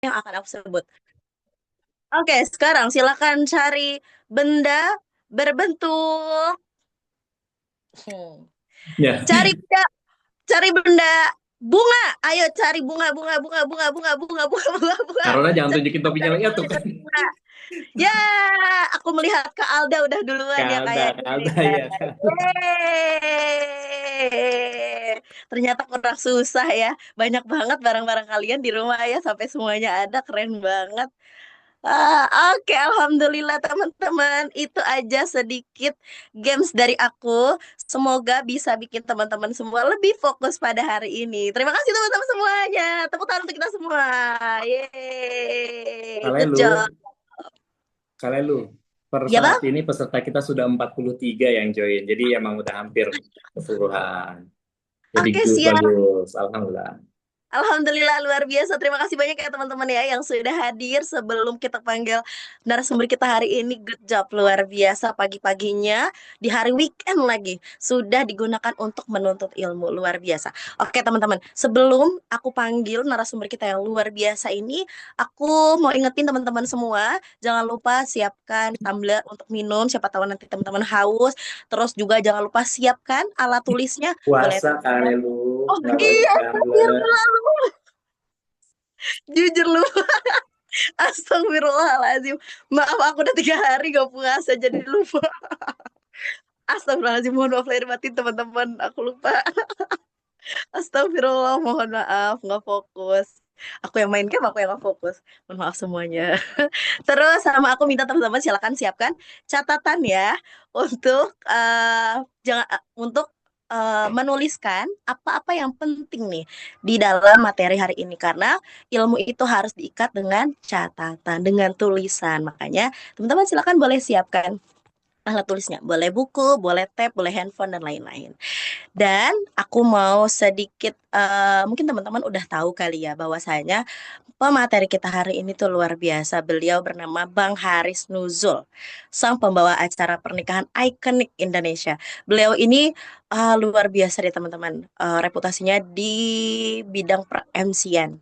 yang akan aku sebut. Oke, sekarang silakan cari benda berbentuk. Hmm. Ya, Cari benda, cari benda bunga. Ayo cari bunga, bunga, bunga, bunga, bunga, bunga, bunga, bunga, bunga. karena jangan Cari tunjukin bunga, topinya cari lagi ya bunga, tuh kan. cari bunga. Ya, aku melihat Kak Alda udah duluan ya Kalda, kayaknya kalda ya. ya kan. Yeay. Ternyata kurang susah ya. Banyak banget barang-barang kalian di rumah ya sampai semuanya ada, keren banget. Ah, oke, alhamdulillah teman-teman. Itu aja sedikit games dari aku. Semoga bisa bikin teman-teman semua lebih fokus pada hari ini. Terima kasih teman-teman semuanya. Tepuk tangan untuk kita semua. Yeay, Kalian good lu, job. kalian lu. Per Ya saat bang? ini peserta kita sudah 43 yang join. Jadi emang udah hampir keseluruhan. Jadi Oke, good, siap. bagus. Alhamdulillah. Alhamdulillah luar biasa. Terima kasih banyak ya teman-teman ya yang sudah hadir sebelum kita panggil narasumber kita hari ini. Good job luar biasa pagi-paginya di hari weekend lagi sudah digunakan untuk menuntut ilmu luar biasa. Oke teman-teman, sebelum aku panggil narasumber kita yang luar biasa ini, aku mau ingetin teman-teman semua, jangan lupa siapkan tumbler untuk minum. Siapa tahu nanti teman-teman haus. Terus juga jangan lupa siapkan alat tulisnya. Boleh Puasa tulis. kalian lu, Oh nggak bawa iya, tumbler. jujur lu. Astagfirullahaladzim. Maaf aku udah 3 hari gak puasa jadi lupa. Astagfirullahaladzim. Mohon maaf lahir batin teman-teman. Aku lupa. Astagfirullah. Mohon maaf. Gak fokus. Aku yang main game, aku yang gak fokus. Mohon maaf semuanya. Terus sama aku minta teman-teman silakan siapkan catatan ya untuk jangan untuk menuliskan apa-apa yang penting nih di dalam materi hari ini karena ilmu itu harus diikat dengan catatan, dengan tulisan. Makanya teman-teman silakan boleh siapkan alat tulisnya, boleh buku, boleh tab, boleh handphone dan lain-lain. Dan aku mau sedikit, mungkin teman-teman udah tahu kali ya bahwasanya pemateri kita hari ini tuh luar biasa. Beliau bernama Bang Haris Nuzul, sang pembawa acara pernikahan ikonik Indonesia. Beliau ini luar biasa deh teman-teman. Reputasinya di bidang per-MC-an.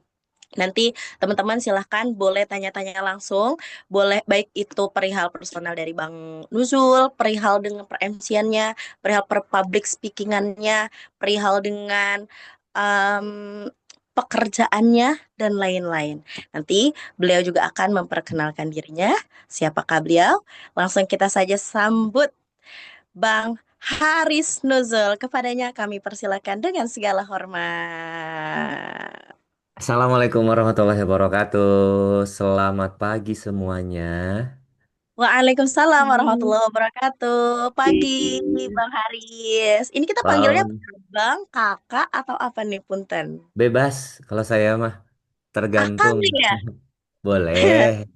Nanti teman-teman silahkan boleh tanya-tanya langsung, boleh baik itu perihal personal dari Bang Nuzul, perihal dengan per-MC-annya, perihal per public speaking-annya, perihal dengan em, pekerjaannya dan lain-lain. Nanti beliau juga akan memperkenalkan dirinya, siapakah beliau. Langsung kita saja sambut Bang Haris Nuzul. Kepadanya kami persilakan dengan segala hormat. Assalamualaikum warahmatullahi wabarakatuh. Selamat pagi semuanya. Waalaikumsalam Hmm. warahmatullahi wabarakatuh. Pagi, Bang Haris. Ini kita panggilnya Bang, Bang, Kakak, atau apa nih, Punten? bebas kalau saya mah Akang tergantung. nih ya? Boleh.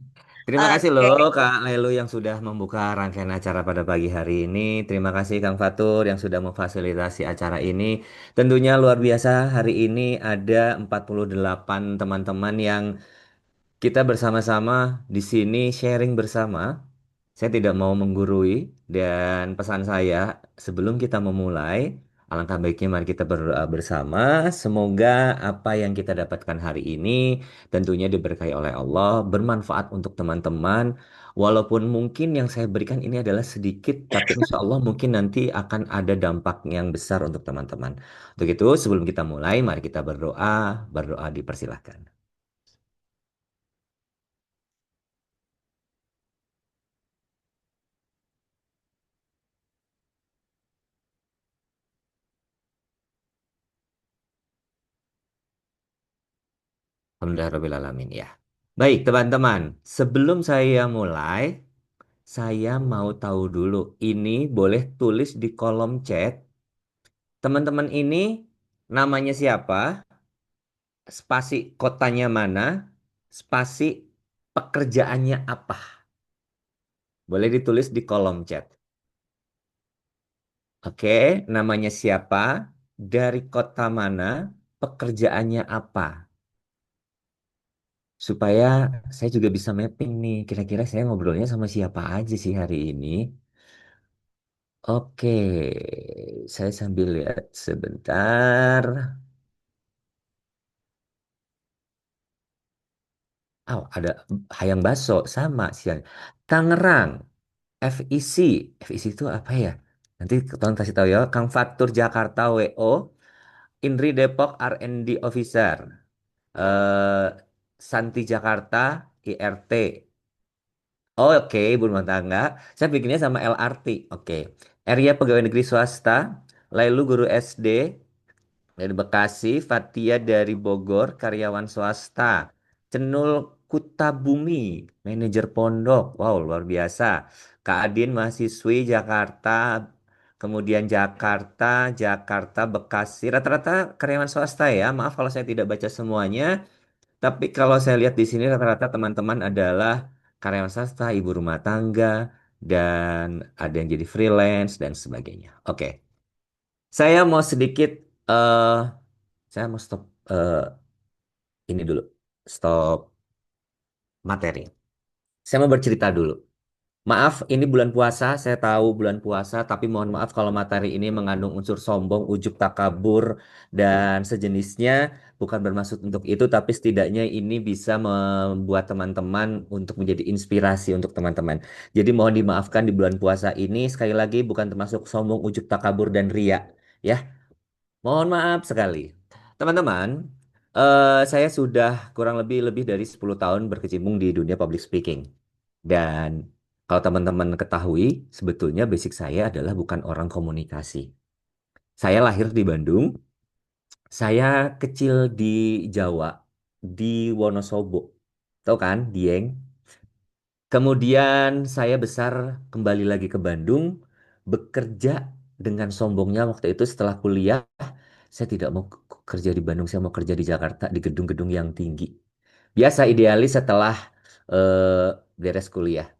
Terima kasih Oke. loh Kak Lelu yang sudah membuka rangkaian acara pada pagi hari ini. Terima kasih Kang Fatur yang sudah memfasilitasi acara ini. Tentunya luar biasa hari ini ada 48 teman-teman yang kita bersama-sama di sini sharing bersama. Saya tidak mau menggurui dan pesan saya sebelum kita memulai, alangkah baiknya mari kita berdoa bersama. Semoga apa yang kita dapatkan hari ini tentunya diberkahi oleh Allah, bermanfaat untuk teman-teman. Walaupun mungkin yang saya berikan ini adalah sedikit, tapi insya Allah mungkin nanti akan ada dampak yang besar untuk teman-teman. Untuk itu, sebelum kita mulai, mari kita berdoa. Berdoa dipersilahkan. Alhamdulillahirrahmanirrahim ya. Baik teman-teman, sebelum saya mulai, saya mau tahu dulu, ini boleh tulis di kolom chat. Teman-teman ini namanya siapa? Spasi kotanya mana? Spasi pekerjaannya apa? Boleh ditulis di kolom chat. Oke, namanya siapa? Dari kota mana? Pekerjaannya apa? Supaya saya juga bisa mapping nih. Kira-kira saya ngobrolnya sama siapa aja sih hari ini? Oke, saya sambil lihat sebentar. Oh, ada Hayang Baso sama siang. Tangerang, FIC. FIC itu apa ya? Nanti tolong kasih tahu ya. Kang Fatur Jakarta WO, Indri Depok R&D Officer. eh Santi Jakarta IRT. Oh, oke, ibu rumah tangga. Saya bikinnya sama LRT. Oke. Area pegawai negeri swasta, Lailu guru SD dari Bekasi, Fatia dari Bogor, karyawan swasta. Cenul Kutabumi, manajer pondok. Wow, luar biasa. Kak Adin mahasiswi Jakarta, kemudian Jakarta, Jakarta, Bekasi. Rata-rata karyawan swasta ya. Maaf kalau saya tidak baca semuanya. Tapi kalau saya lihat di sini rata-rata teman-teman adalah karyawan swasta, ibu rumah tangga, dan ada yang jadi freelance dan sebagainya. Oke, saya mau sedikit, eh saya mau stop ini dulu, stop materi. Saya mau bercerita dulu. Maaf, ini bulan puasa. Saya tahu bulan puasa, tapi mohon maaf kalau materi ini mengandung unsur sombong, ujub takabur, dan sejenisnya. Bukan bermaksud untuk itu, tapi setidaknya ini bisa membuat teman-teman untuk menjadi inspirasi untuk teman-teman. Jadi mohon dimaafkan di bulan puasa ini, sekali lagi bukan termasuk sombong, ujub takabur, dan ria. Ya, mohon maaf sekali. Teman-teman, saya sudah kurang lebih dari 10 tahun berkecimpung di dunia public speaking. Dan kalau teman-teman ketahui, sebetulnya basic saya adalah bukan orang komunikasi. Saya lahir di Bandung, saya kecil di Jawa, di Wonosobo. Tahu kan, Dieng? Kemudian saya besar kembali lagi ke Bandung, bekerja dengan sombongnya waktu itu setelah kuliah, saya tidak mau kerja di Bandung, saya mau kerja di Jakarta, di gedung-gedung yang tinggi. Biasa idealis setelah eh, beres kuliah.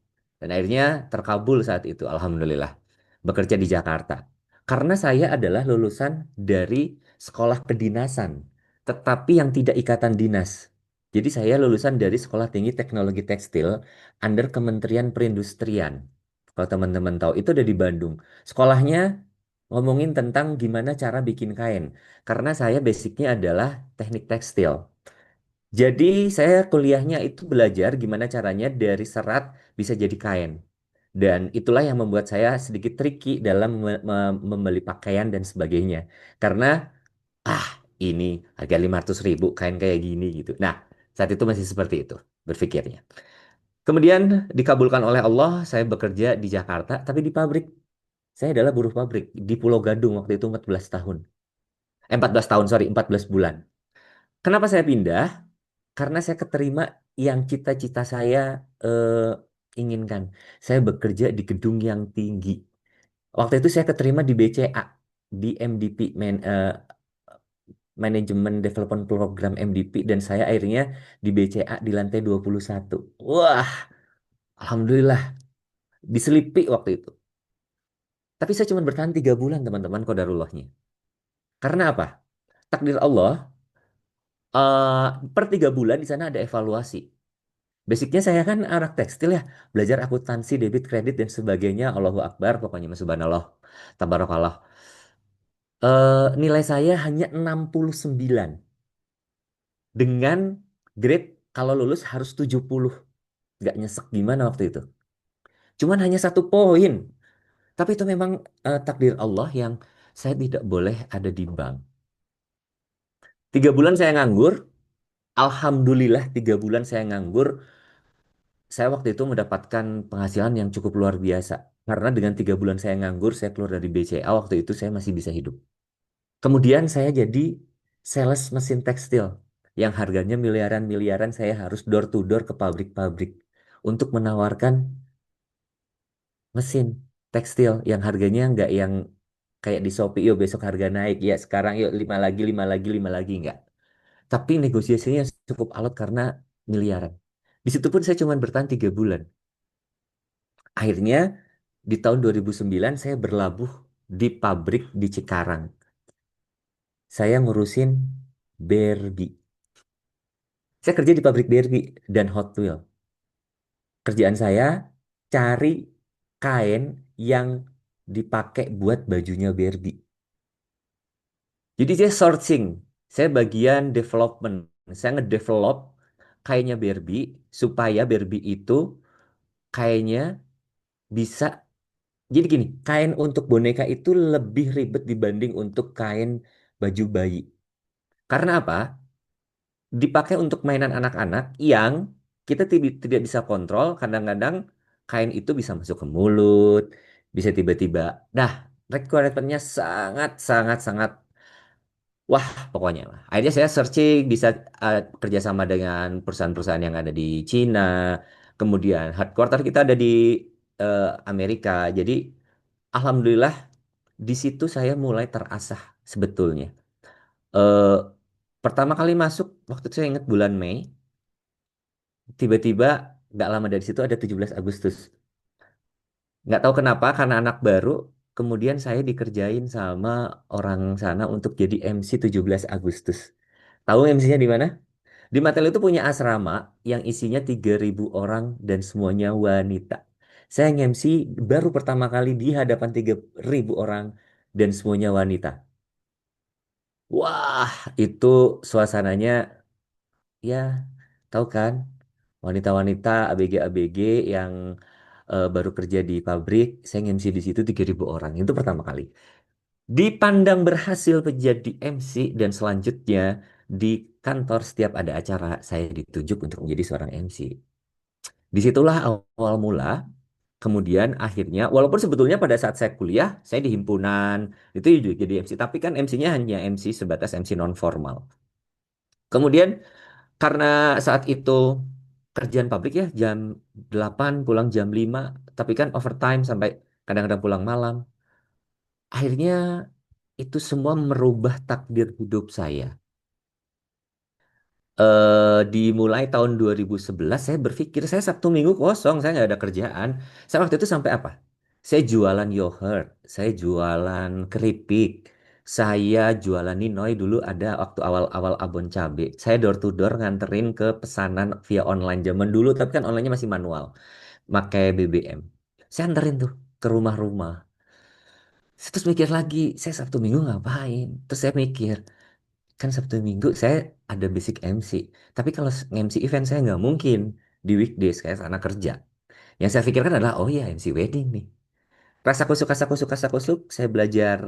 Dan akhirnya terkabul saat itu, alhamdulillah. Bekerja di Jakarta. Karena saya adalah lulusan dari sekolah kedinasan, tetapi yang tidak ikatan dinas. Jadi saya lulusan dari Sekolah Tinggi Teknologi Tekstil under Kementerian Perindustrian. Kalau teman-teman tahu, itu ada di Bandung. Sekolahnya ngomongin tentang gimana cara bikin kain. Karena saya basicnya adalah teknik tekstil. Jadi saya kuliahnya itu belajar gimana caranya dari serat bisa jadi kain. Dan itulah yang membuat saya sedikit tricky dalam membeli pakaian dan sebagainya. Karena, ah ini harga 500.000 kain kayak gini gitu. Nah, saat itu masih seperti itu berpikirnya. Kemudian dikabulkan oleh Allah, saya bekerja di Jakarta, tapi di pabrik. Saya adalah buruh pabrik di Pulau Gadung waktu itu 14 tahun. 14 tahun, sorry, 14 bulan. Kenapa saya pindah? Karena saya keterima yang cita-cita saya inginkan. Saya bekerja di gedung yang tinggi. Waktu itu saya keterima di BCA, di MDP, Manajemen Development Program MDP, dan saya akhirnya di BCA di lantai 21. Wah, alhamdulillah, diselipi waktu itu. Tapi saya cuma bertahan 3 bulan, teman-teman, kodarullahnya. Karena apa? Takdir Allah, eh, per 3 bulan di sana ada evaluasi. Basicnya saya kan anak tekstil ya, belajar akuntansi, debit, kredit, dan sebagainya. Allahu Akbar, pokoknya Mas subhanallah, tabarakallah. Nilai saya hanya 69 dengan grade kalau lulus harus 70. Gak nyesek gimana waktu itu. Cuman hanya 1 poin. Tapi itu memang takdir Allah yang saya tidak boleh ada di bank. 3 bulan saya nganggur. Alhamdulillah 3 bulan saya nganggur. Saya waktu itu mendapatkan penghasilan yang cukup luar biasa. Karena dengan 3 bulan saya nganggur, saya keluar dari BCA, waktu itu saya masih bisa hidup. Kemudian saya jadi sales mesin tekstil. Yang harganya miliaran-miliaran, saya harus door to door ke pabrik-pabrik. Untuk menawarkan mesin tekstil yang harganya nggak yang kayak di Shopee, yuk besok harga naik. Ya sekarang yuk 5 lagi, 5 lagi, 5 lagi, nggak. Tapi negosiasinya cukup alot karena miliaran. Di situ pun saya cuma bertahan 3 bulan. Akhirnya di tahun 2009 saya berlabuh di pabrik di Cikarang. Saya ngurusin Barbie. Saya kerja di pabrik Barbie dan Hot Wheel. Kerjaan saya cari kain yang dipakai buat bajunya Barbie. Jadi saya sourcing, saya bagian development. Saya ngedevelop kainnya Barbie supaya Barbie itu kainnya bisa. Jadi gini, kain untuk boneka itu lebih ribet dibanding untuk kain baju bayi. Karena apa? Dipakai untuk mainan anak-anak yang kita tidak bisa kontrol. Kadang-kadang kain itu bisa masuk ke mulut, bisa tiba-tiba. Nah, requirement-nya sangat, sangat, sangat. Wah, pokoknya lah. Akhirnya saya searching, bisa kerjasama dengan perusahaan-perusahaan yang ada di Cina. Kemudian headquarter kita ada di Amerika. Jadi, alhamdulillah di situ saya mulai terasah sebetulnya. Eh, Pertama kali masuk, waktu itu saya ingat bulan Mei, tiba-tiba nggak lama dari situ ada 17 Agustus. Nggak tahu kenapa, karena anak baru, kemudian saya dikerjain sama orang sana untuk jadi MC 17 Agustus. Tahu MC-nya di mana? Di Mattel itu punya asrama yang isinya 3.000 orang dan semuanya wanita. Saya nge-MC baru pertama kali di hadapan 3.000 orang dan semuanya wanita. Wah, itu suasananya ya, tahu kan? Wanita-wanita ABG-ABG yang baru kerja di pabrik, saya nge-MC di situ 3.000 orang. Itu pertama kali. Dipandang berhasil menjadi MC dan selanjutnya di kantor setiap ada acara saya ditunjuk untuk menjadi seorang MC. Disitulah awal mula. Kemudian akhirnya, walaupun sebetulnya pada saat saya kuliah, saya di himpunan, itu juga jadi MC. Tapi kan MC-nya hanya MC sebatas MC non formal. Kemudian karena saat itu kerjaan pabrik ya jam 8 pulang jam 5, tapi kan overtime sampai kadang-kadang pulang malam. Akhirnya itu semua merubah takdir hidup saya. Dimulai tahun 2011 saya berpikir saya Sabtu Minggu kosong, saya nggak ada kerjaan. Saya waktu itu sampai apa? Saya jualan yogurt, saya jualan keripik, saya jualan Ninoy dulu ada waktu awal-awal abon cabe. Saya door to door nganterin ke pesanan via online zaman dulu, tapi kan onlinenya masih manual, pakai BBM. Saya anterin tuh ke rumah-rumah. Saya terus mikir lagi, saya Sabtu Minggu ngapain? Terus saya mikir, kan Sabtu Minggu saya ada basic MC. Tapi kalau MC event saya nggak mungkin di weekdays kayak sana kerja. Yang saya pikirkan adalah, oh ya MC wedding nih. Rasa kusuk, rasa kusuk, rasa kusuk, saya belajar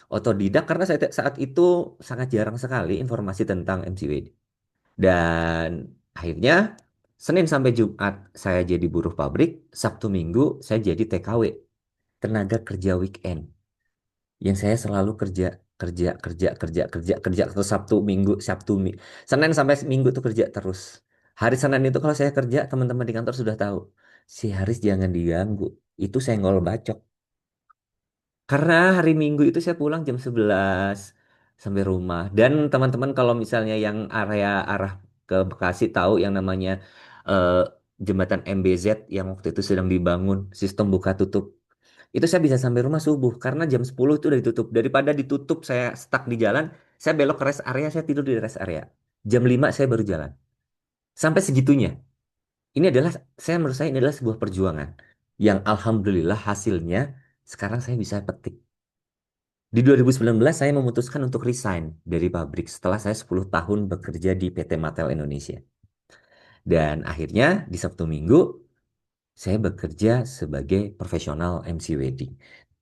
otodidak karena saya saat itu sangat jarang sekali informasi tentang MC wedding. Dan akhirnya Senin sampai Jumat saya jadi buruh pabrik, Sabtu Minggu saya jadi TKW, tenaga kerja weekend yang saya selalu kerja kerja kerja kerja kerja kerja terus Senin sampai Minggu tuh kerja terus. Hari Senin itu kalau saya kerja, teman-teman di kantor sudah tahu, si Haris jangan diganggu, itu senggol bacok. Karena hari Minggu itu saya pulang jam 11 sampai rumah. Dan teman-teman kalau misalnya yang area arah ke Bekasi tahu yang namanya eh, jembatan MBZ yang waktu itu sedang dibangun, sistem buka tutup. Itu saya bisa sampai rumah subuh karena jam 10 itu udah ditutup. Daripada ditutup saya stuck di jalan, saya belok ke rest area, saya tidur di rest area. Jam 5 saya baru jalan. Sampai segitunya. Ini adalah, saya menurut saya ini adalah sebuah perjuangan yang alhamdulillah hasilnya sekarang saya bisa petik. Di 2019 saya memutuskan untuk resign dari pabrik setelah saya 10 tahun bekerja di PT Mattel Indonesia. Dan akhirnya di Sabtu Minggu saya bekerja sebagai profesional MC wedding.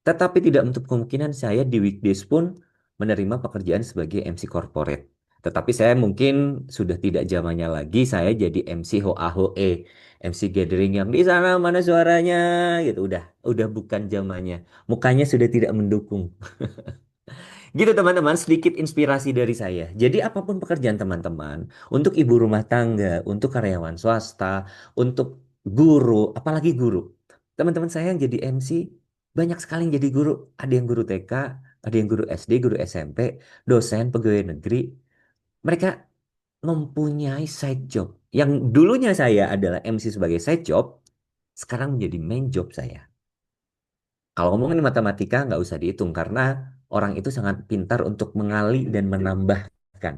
Tetapi tidak untuk kemungkinan saya di weekdays pun menerima pekerjaan sebagai MC corporate. Tetapi saya mungkin sudah tidak zamannya lagi saya jadi MC hoa hoe, MC gathering yang di sana mana suaranya gitu. Udah bukan zamannya. Mukanya sudah tidak mendukung. Gitu teman-teman, sedikit inspirasi dari saya. Jadi apapun pekerjaan teman-teman, untuk ibu rumah tangga, untuk karyawan swasta, untuk guru, apalagi guru. Teman-teman saya yang jadi MC, banyak sekali yang jadi guru. Ada yang guru TK, ada yang guru SD, guru SMP, dosen, pegawai negeri. Mereka mempunyai side job. Yang dulunya saya adalah MC sebagai side job, sekarang menjadi main job saya. Kalau ngomongin matematika nggak usah dihitung karena orang itu sangat pintar untuk mengali dan menambahkan.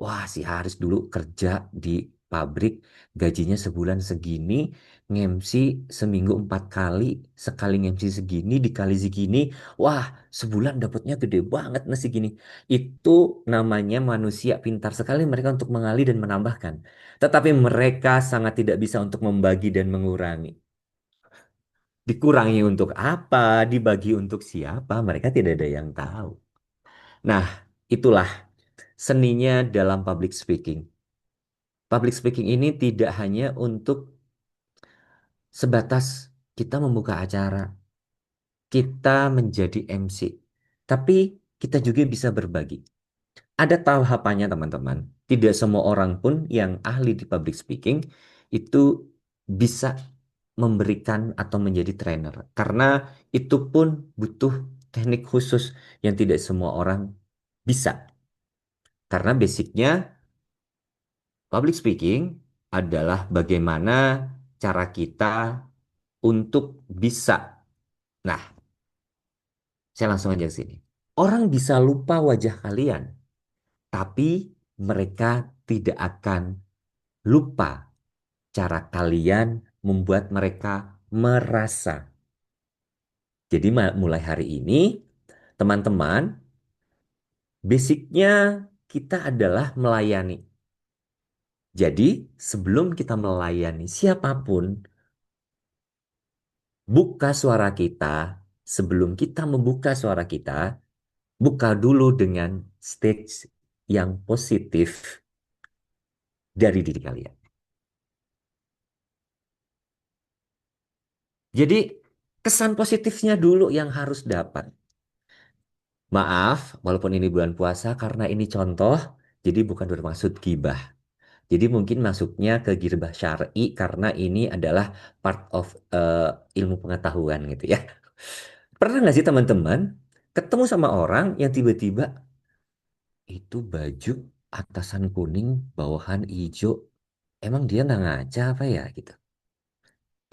Wah, si Haris dulu kerja di pabrik, gajinya sebulan segini, ngemsi seminggu 4 kali, sekali ngemsi segini dikali segini, wah sebulan dapatnya gede banget nasi gini. Itu namanya manusia pintar sekali mereka untuk mengalih dan menambahkan. Tetapi mereka sangat tidak bisa untuk membagi dan mengurangi. Dikurangi untuk apa, dibagi untuk siapa, mereka tidak ada yang tahu. Nah, itulah seninya dalam public speaking. Public speaking ini tidak hanya untuk sebatas kita membuka acara, kita menjadi MC, tapi kita juga bisa berbagi. Ada tahapannya, teman-teman. Tidak semua orang pun yang ahli di public speaking itu bisa memberikan atau menjadi trainer, karena itu pun butuh teknik khusus yang tidak semua orang bisa. Karena basicnya public speaking adalah bagaimana cara kita untuk bisa. Nah, saya langsung aja ke sini. Orang bisa lupa wajah kalian, tapi mereka tidak akan lupa cara kalian membuat mereka merasa. Jadi mulai hari ini, teman-teman, basicnya kita adalah melayani. Jadi sebelum kita melayani siapapun, buka suara kita. Sebelum kita membuka suara kita, buka dulu dengan stage yang positif dari diri kalian. Jadi kesan positifnya dulu yang harus dapat. Maaf, walaupun ini bulan puasa karena ini contoh, jadi bukan bermaksud gibah. Jadi mungkin masuknya ke gibah syar'i karena ini adalah part of ilmu pengetahuan gitu ya. Pernah nggak sih teman-teman ketemu sama orang yang tiba-tiba itu baju atasan kuning, bawahan hijau, emang dia nggak ngaca apa ya gitu.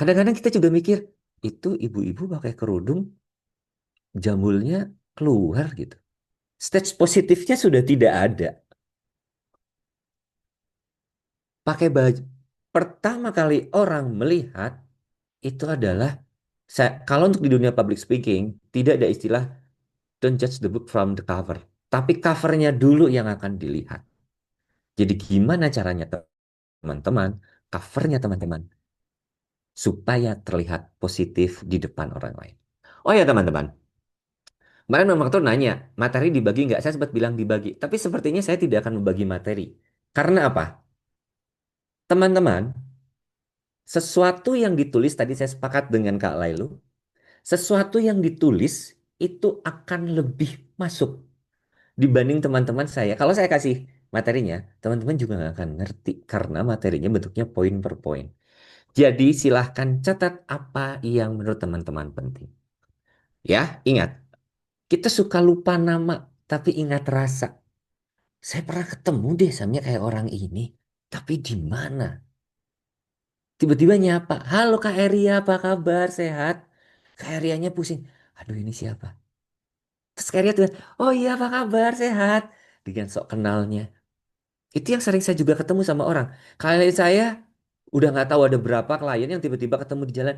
Kadang-kadang kita juga mikir, itu ibu-ibu pakai kerudung, jambulnya keluar gitu. Stage positifnya sudah tidak ada. Pakai baju. Pertama kali orang melihat itu adalah, kalau untuk di dunia public speaking, tidak ada istilah don't judge the book from the cover. Tapi covernya dulu yang akan dilihat. Jadi gimana caranya teman-teman, covernya teman-teman, supaya terlihat positif di depan orang lain. Oh ya teman-teman, kemarin Bang Faktur nanya, materi dibagi nggak? Saya sempat bilang dibagi, tapi sepertinya saya tidak akan membagi materi. Karena apa? Teman-teman, sesuatu yang ditulis, tadi saya sepakat dengan Kak Lailu, sesuatu yang ditulis itu akan lebih masuk dibanding teman-teman saya. Kalau saya kasih materinya, teman-teman juga nggak akan ngerti karena materinya bentuknya poin per poin. Jadi silahkan catat apa yang menurut teman-teman penting. Ya, ingat, kita suka lupa nama, tapi ingat rasa. Saya pernah ketemu deh sama kayak orang ini, tapi di mana? Tiba-tiba nyapa, halo Kak Eria, apa kabar? Sehat? Kak Erianya pusing. Aduh ini siapa? Terus Kak Eria tuh, oh iya apa kabar? Sehat? Dengan sok kenalnya. Itu yang sering saya juga ketemu sama orang. Klien saya udah nggak tahu ada berapa klien yang tiba-tiba ketemu di jalan.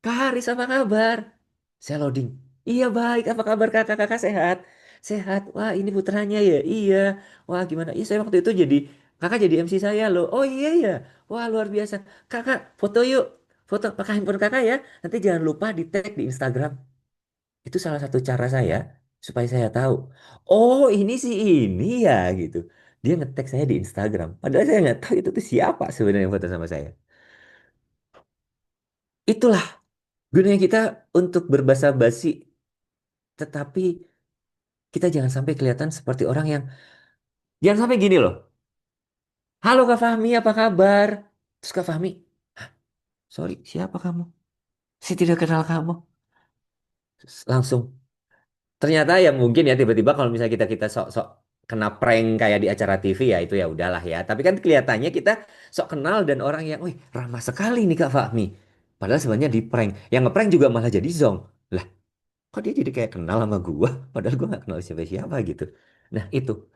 Kak Haris apa kabar? Saya loading. Iya baik, apa kabar kakak-kakak sehat? Sehat. Wah ini putranya ya? Iya. Wah gimana? Iya saya waktu itu jadi, kakak jadi MC saya loh. Oh iya ya. Wah luar biasa. Kakak foto yuk. Foto pakai handphone kakak ya. Nanti jangan lupa di tag di Instagram. Itu salah satu cara saya supaya saya tahu. Oh ini sih ini ya gitu. Dia nge-tag saya di Instagram. Padahal saya nggak tahu itu tuh siapa sebenarnya yang foto sama saya. Itulah gunanya kita untuk berbahasa basi. Tetapi kita jangan sampai kelihatan seperti orang yang, jangan sampai gini loh. Halo Kak Fahmi, apa kabar? Terus Kak Fahmi, sorry, siapa kamu? Saya tidak kenal kamu. Terus langsung. Ternyata ya mungkin ya tiba-tiba kalau misalnya kita sok-sok kena prank kayak di acara TV ya itu ya udahlah ya. Tapi kan kelihatannya kita sok kenal dan orang yang, wih ramah sekali nih Kak Fahmi. Padahal sebenarnya di prank. Yang ngeprank juga malah jadi zong. Lah, kok dia jadi kayak kenal sama gua? Padahal gua nggak kenal siapa-siapa gitu. Nah itu,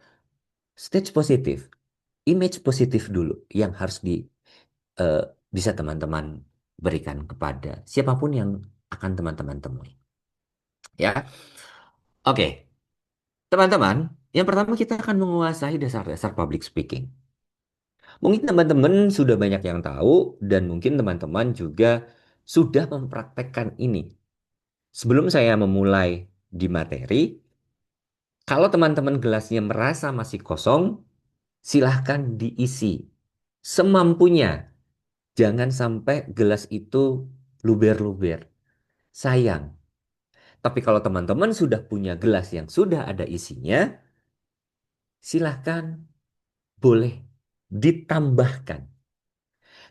stage positif. image positif dulu yang harus eh, bisa teman-teman berikan kepada siapapun yang akan teman-teman temui. Ya, oke, teman-teman. Yang pertama kita akan menguasai dasar-dasar public speaking. Mungkin teman-teman sudah banyak yang tahu dan mungkin teman-teman juga sudah mempraktekkan ini. Sebelum saya memulai di materi, kalau teman-teman gelasnya merasa masih kosong, silahkan diisi semampunya. Jangan sampai gelas itu luber-luber. Sayang. Tapi kalau teman-teman sudah punya gelas yang sudah ada isinya, silahkan boleh ditambahkan.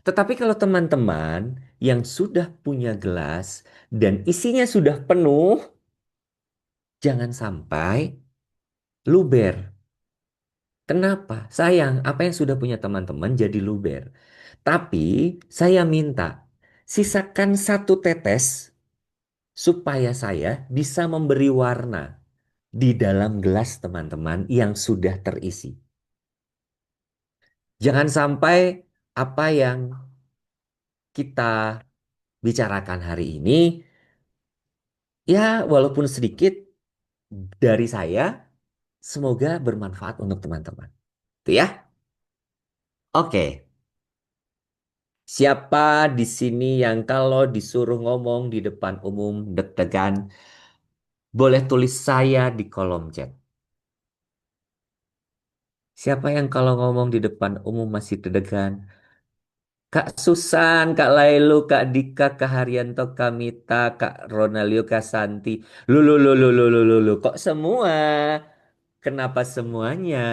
Tetapi kalau teman-teman yang sudah punya gelas dan isinya sudah penuh, jangan sampai luber. Kenapa? Sayang, apa yang sudah punya teman-teman jadi luber. Tapi saya minta sisakan satu tetes supaya saya bisa memberi warna di dalam gelas teman-teman yang sudah terisi. Jangan sampai apa yang kita bicarakan hari ini, ya walaupun sedikit dari saya, semoga bermanfaat untuk teman-teman. Itu ya. Oke, siapa di sini yang kalau disuruh ngomong di depan umum deg-degan, boleh tulis saya di kolom chat. Siapa yang kalau ngomong di depan umum masih deg-degan? Kak Susan, Kak Lailu, Kak Dika, Kak Haryanto, Kak Mita, Kak Ronalio, Kak Santi. Lulu, lulu, lulu, lulu. Kok semua? Kenapa semuanya?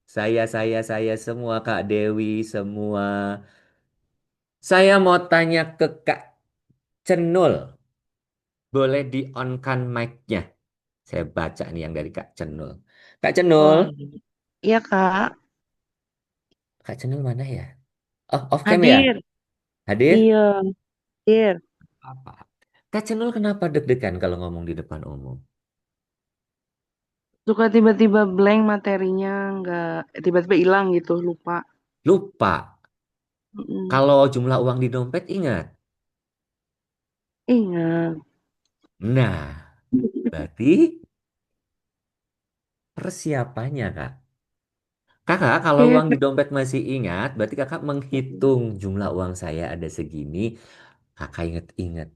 Saya semua, Kak Dewi, semua. Saya mau tanya ke Kak Cenul. Boleh di-on-kan mic-nya. Saya baca nih yang dari Kak Cenul. Kak Cenul, Boleh. Iya, Kak. Kak Cenul mana ya? Oh, off cam ya? Hadir. Hadir? Iya, hadir. Apa? Kak Cenul kenapa deg-degan kalau ngomong di depan umum? Suka tiba-tiba blank materinya, nggak tiba-tiba hilang gitu, lupa. Lupa. Mm-mm. Kalau jumlah uang di dompet ingat. Ingat. Nah, berarti persiapannya, Kak. Kakak, kalau Iya, uang di Kak. dompet masih ingat, berarti kakak menghitung jumlah uang saya ada segini. Kakak inget-inget.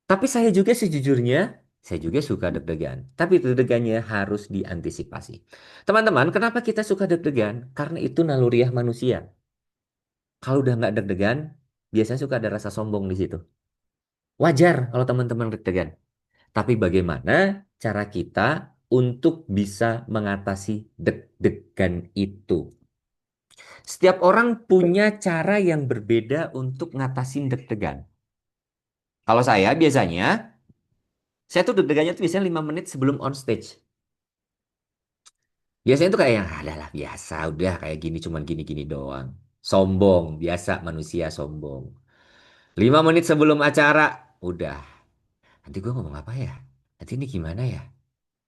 Tapi saya juga sejujurnya, saya juga suka deg-degan. Tapi deg-degannya harus diantisipasi. Teman-teman, kenapa kita suka deg-degan? Karena itu naluriah manusia. Kalau udah nggak deg-degan, biasanya suka ada rasa sombong di situ. Wajar kalau teman-teman deg-degan. Tapi bagaimana cara kita untuk bisa mengatasi deg-degan itu? Setiap orang punya cara yang berbeda untuk ngatasin deg-degan. Kalau saya biasanya, saya tuh deg-degannya tuh biasanya 5 menit sebelum on stage. Biasanya tuh kayak yang adalah biasa, udah kayak gini cuman gini-gini doang. Sombong, biasa manusia sombong. 5 menit sebelum acara, udah. Nanti gue ngomong apa ya? Nanti ini gimana ya?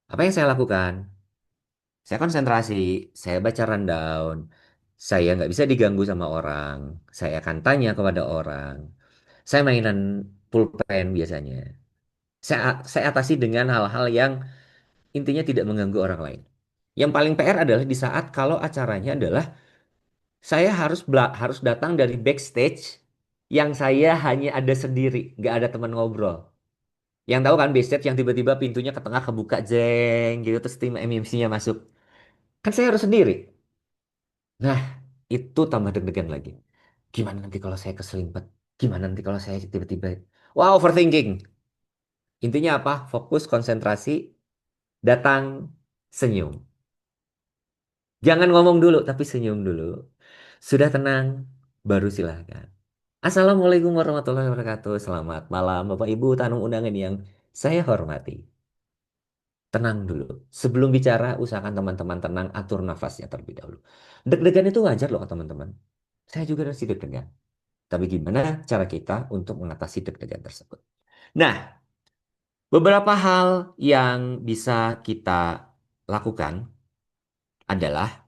Apa yang saya lakukan? Saya konsentrasi, saya baca rundown, saya nggak bisa diganggu sama orang, saya akan tanya kepada orang, saya mainan pulpen biasanya. Saya atasi dengan hal-hal yang intinya tidak mengganggu orang lain. Yang paling PR adalah di saat kalau acaranya adalah saya harus datang dari backstage yang saya hanya ada sendiri, nggak ada teman ngobrol. Yang tahu kan backstage yang tiba-tiba pintunya ke tengah kebuka jeng gitu terus tim MC-nya masuk. Kan saya harus sendiri. Nah, itu tambah deg-degan lagi. Gimana nanti kalau saya keselimpet? Gimana nanti kalau saya tiba-tiba... Wah, overthinking. Intinya apa? Fokus, konsentrasi, datang, senyum. Jangan ngomong dulu, tapi senyum dulu. Sudah tenang, baru silahkan. Assalamualaikum warahmatullahi wabarakatuh. Selamat malam, Bapak Ibu tamu undangan yang saya hormati. Tenang dulu. Sebelum bicara, usahakan teman-teman tenang, atur nafasnya terlebih dahulu. Deg-degan itu wajar loh, teman-teman. Saya juga masih deg-degan. Tapi gimana cara kita untuk mengatasi deg-degan tersebut? Nah, beberapa hal yang bisa kita lakukan adalah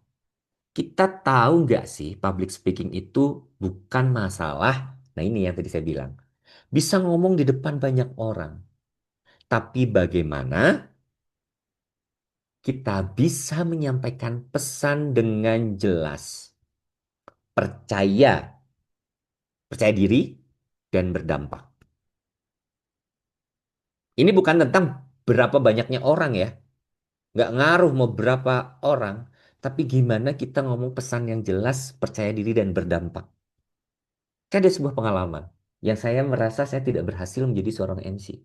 Kita tahu nggak sih public speaking itu bukan masalah. Nah ini yang tadi saya bilang. Bisa ngomong di depan banyak orang. Tapi bagaimana kita bisa menyampaikan pesan dengan jelas, percaya, percaya diri, dan berdampak. Ini bukan tentang berapa banyaknya orang ya. Nggak ngaruh mau berapa orang. Tapi gimana kita ngomong pesan yang jelas, percaya diri, dan berdampak. Kan ada sebuah pengalaman yang saya merasa saya tidak berhasil menjadi seorang MC.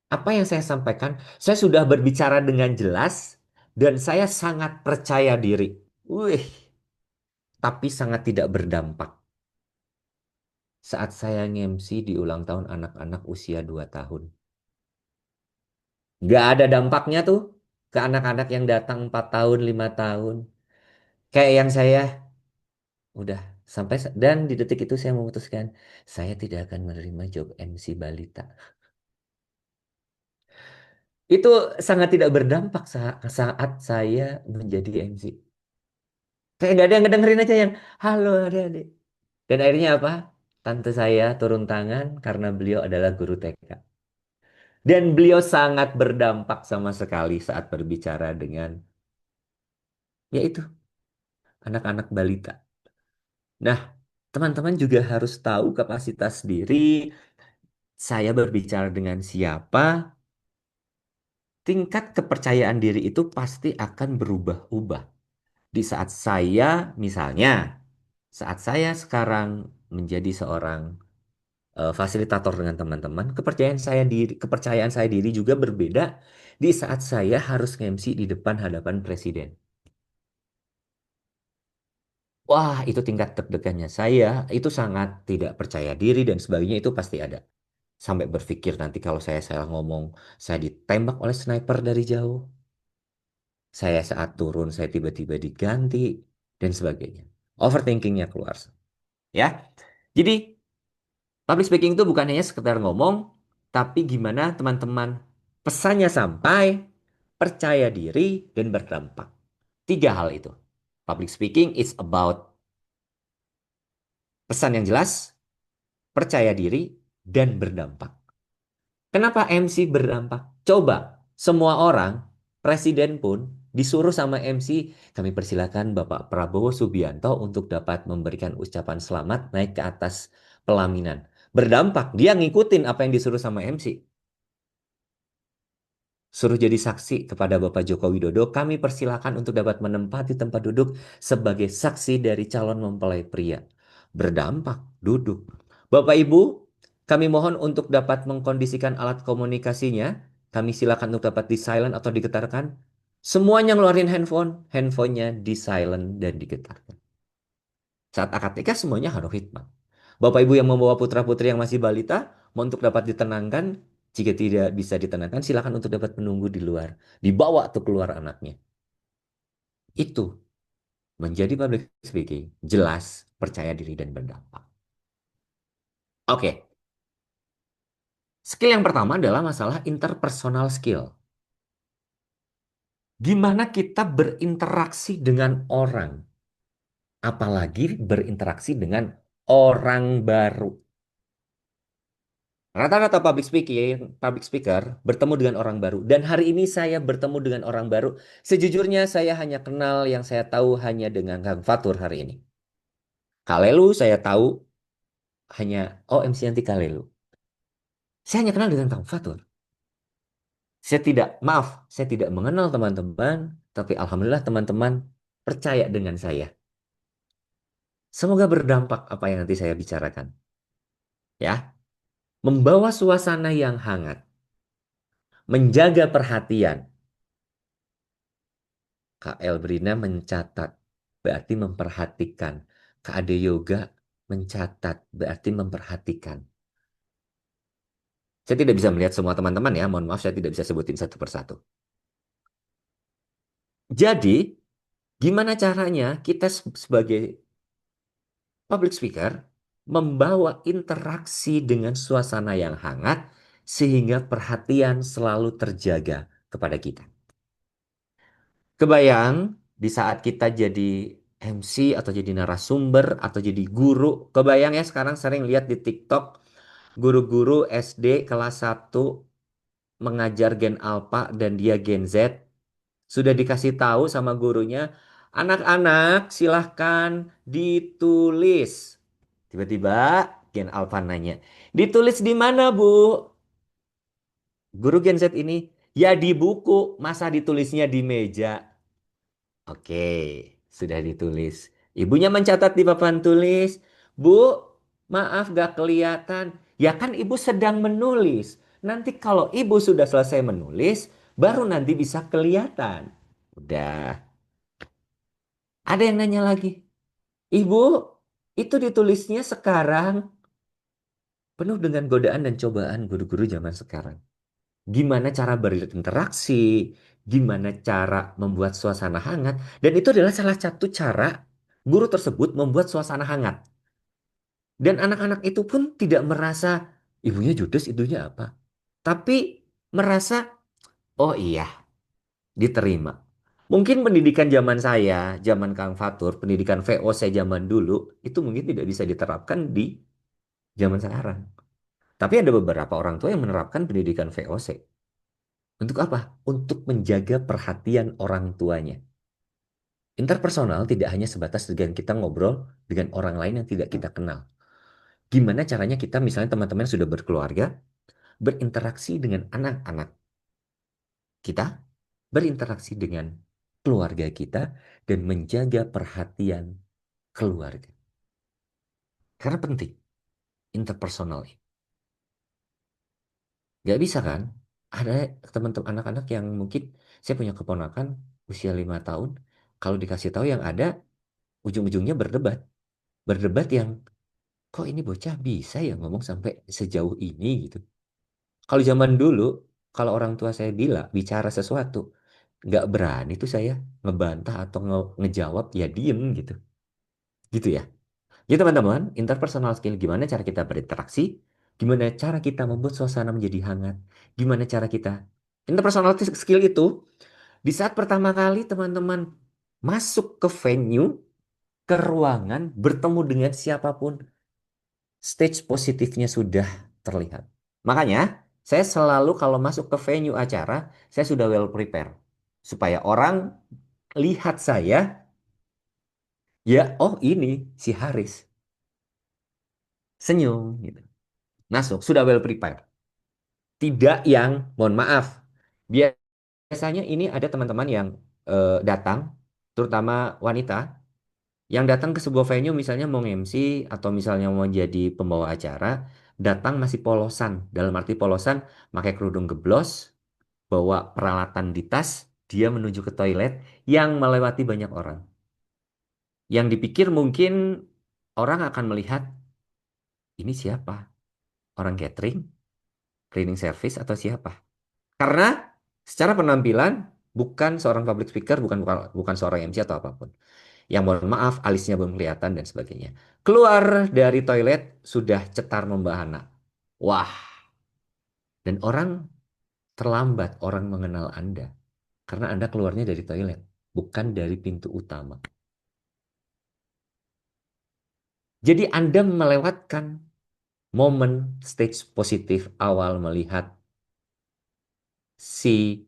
Apa yang saya sampaikan, saya sudah berbicara dengan jelas dan saya sangat percaya diri. Wih, tapi sangat tidak berdampak. Saat saya nge-MC di ulang tahun anak-anak usia 2 tahun. Nggak ada dampaknya tuh ke anak-anak yang datang 4 tahun, 5 tahun. Kayak yang saya udah dan di detik itu saya memutuskan saya tidak akan menerima job MC balita. Itu sangat tidak berdampak saat saya menjadi MC. Kayak nggak ada yang ngedengerin aja yang halo adik-adik. Dan akhirnya apa? Tante saya turun tangan karena beliau adalah guru TK. Dan beliau sangat berdampak sama sekali saat berbicara dengan yaitu anak-anak balita. Nah, teman-teman juga harus tahu kapasitas diri. Saya berbicara dengan siapa, tingkat kepercayaan diri itu pasti akan berubah-ubah. Di saat saya, misalnya, saat saya sekarang menjadi seorang fasilitator dengan teman-teman, kepercayaan saya diri juga berbeda di saat saya harus nge-MC di depan hadapan presiden. Wah, itu tingkat deg-degannya saya, itu sangat tidak percaya diri dan sebagainya itu pasti ada. Sampai berpikir nanti kalau saya salah ngomong, saya ditembak oleh sniper dari jauh. Saya saat turun, saya tiba-tiba diganti dan sebagainya. Overthinkingnya keluar. Ya, jadi public speaking itu bukan hanya sekedar ngomong, tapi gimana teman-teman pesannya sampai, percaya diri, dan berdampak. 3 hal itu. Public speaking is about pesan yang jelas, percaya diri, dan berdampak. Kenapa MC berdampak? Coba semua orang, presiden pun disuruh sama MC, kami persilakan Bapak Prabowo Subianto untuk dapat memberikan ucapan selamat naik ke atas pelaminan. Berdampak, dia ngikutin apa yang disuruh sama MC. Suruh jadi saksi kepada Bapak Joko Widodo, kami persilakan untuk dapat menempati tempat duduk sebagai saksi dari calon mempelai pria. Berdampak, duduk. Bapak Ibu, kami mohon untuk dapat mengkondisikan alat komunikasinya. Kami silakan untuk dapat di silent atau digetarkan. Semuanya ngeluarin handphone, handphonenya di silent dan digetarkan. Saat akad nikah semuanya harus hikmat. Bapak Ibu yang membawa putra-putri yang masih balita, mau untuk dapat ditenangkan, jika tidak bisa ditenangkan, silakan untuk dapat menunggu di luar. Dibawa tuh keluar anaknya. Itu menjadi public speaking, jelas, percaya diri, dan berdampak. Oke, skill yang pertama adalah masalah interpersonal skill. Gimana kita berinteraksi dengan orang, apalagi berinteraksi dengan orang baru. Rata-rata public speaker bertemu dengan orang baru. Dan hari ini saya bertemu dengan orang baru. Sejujurnya saya hanya kenal yang saya tahu hanya dengan Kang Fatur hari ini. Kalelu saya tahu hanya, oh MC Yanti Kalelu. Saya hanya kenal dengan Kang Fatur. Saya tidak mengenal teman-teman, tapi alhamdulillah teman-teman percaya dengan saya. Semoga berdampak apa yang nanti saya bicarakan. Ya, membawa suasana yang hangat, menjaga perhatian. Kak Elbrina mencatat, berarti memperhatikan. Kak Ade Yoga mencatat, berarti memperhatikan. Saya tidak bisa melihat semua teman-teman ya, mohon maaf saya tidak bisa sebutin satu persatu. Jadi, gimana caranya kita sebagai public speaker membawa interaksi dengan suasana yang hangat sehingga perhatian selalu terjaga kepada kita. Kebayang di saat kita jadi MC atau jadi narasumber atau jadi guru. Kebayang ya sekarang sering lihat di TikTok guru-guru SD kelas 1 mengajar Gen Alpha dan dia Gen Z. Sudah dikasih tahu sama gurunya, anak-anak silahkan ditulis. Tiba-tiba Gen Alpha nanya, ditulis di mana, Bu? Guru Gen Z ini, ya di buku, masa ditulisnya di meja? Oke, sudah ditulis. Ibunya mencatat di papan tulis, Bu, maaf gak kelihatan. Ya kan ibu sedang menulis. Nanti kalau ibu sudah selesai menulis, baru nanti bisa kelihatan. Udah. Ada yang nanya lagi, Ibu, itu ditulisnya sekarang. Penuh dengan godaan dan cobaan guru-guru zaman sekarang. Gimana cara berinteraksi, gimana cara membuat suasana hangat. Dan itu adalah salah satu cara guru tersebut membuat suasana hangat. Dan anak-anak itu pun tidak merasa ibunya judes, ibunya apa. Tapi merasa, oh iya, diterima. Mungkin pendidikan zaman saya, zaman Kang Fatur, pendidikan VOC zaman dulu, itu mungkin tidak bisa diterapkan di zaman sekarang. Tapi ada beberapa orang tua yang menerapkan pendidikan VOC. Untuk apa? Untuk menjaga perhatian orang tuanya. Interpersonal tidak hanya sebatas dengan kita ngobrol dengan orang lain yang tidak kita kenal. Gimana caranya kita misalnya teman-teman yang sudah berkeluarga, berinteraksi dengan anak-anak kita, berinteraksi dengan keluarga kita, dan menjaga perhatian keluarga. Karena penting, interpersonal. Gak bisa kan? Ada teman-teman anak-anak yang mungkin saya punya keponakan usia 5 tahun, kalau dikasih tahu yang ada ujung-ujungnya berdebat. Berdebat yang kok ini bocah bisa ya ngomong sampai sejauh ini gitu. Kalau zaman dulu, kalau orang tua saya bicara sesuatu, nggak berani tuh saya ngebantah atau ngejawab ya diem gitu. Gitu ya. Jadi teman-teman, interpersonal skill gimana cara kita berinteraksi, gimana cara kita membuat suasana menjadi hangat, gimana cara kita interpersonal skill itu di saat pertama kali teman-teman masuk ke venue, ke ruangan, bertemu dengan siapapun, stage positifnya sudah terlihat. Makanya, saya selalu kalau masuk ke venue acara, saya sudah well prepare. Supaya orang lihat saya, ya oh ini si Haris. Senyum gitu. Masuk, sudah well prepare. Tidak yang, mohon maaf, biasanya ini ada teman-teman yang datang, terutama wanita, yang datang ke sebuah venue misalnya mau MC atau misalnya mau jadi pembawa acara, datang masih polosan. Dalam arti polosan, pakai kerudung geblos, bawa peralatan di tas, dia menuju ke toilet yang melewati banyak orang. Yang dipikir mungkin orang akan melihat, ini siapa? Orang catering, cleaning service atau siapa? Karena secara penampilan bukan seorang public speaker, bukan bukan, bukan seorang MC atau apapun. Yang mohon maaf, alisnya belum kelihatan dan sebagainya. Keluar dari toilet sudah cetar membahana. Wah, dan orang terlambat orang mengenal Anda karena Anda keluarnya dari toilet, bukan dari pintu utama. Jadi Anda melewatkan momen stage positif awal melihat si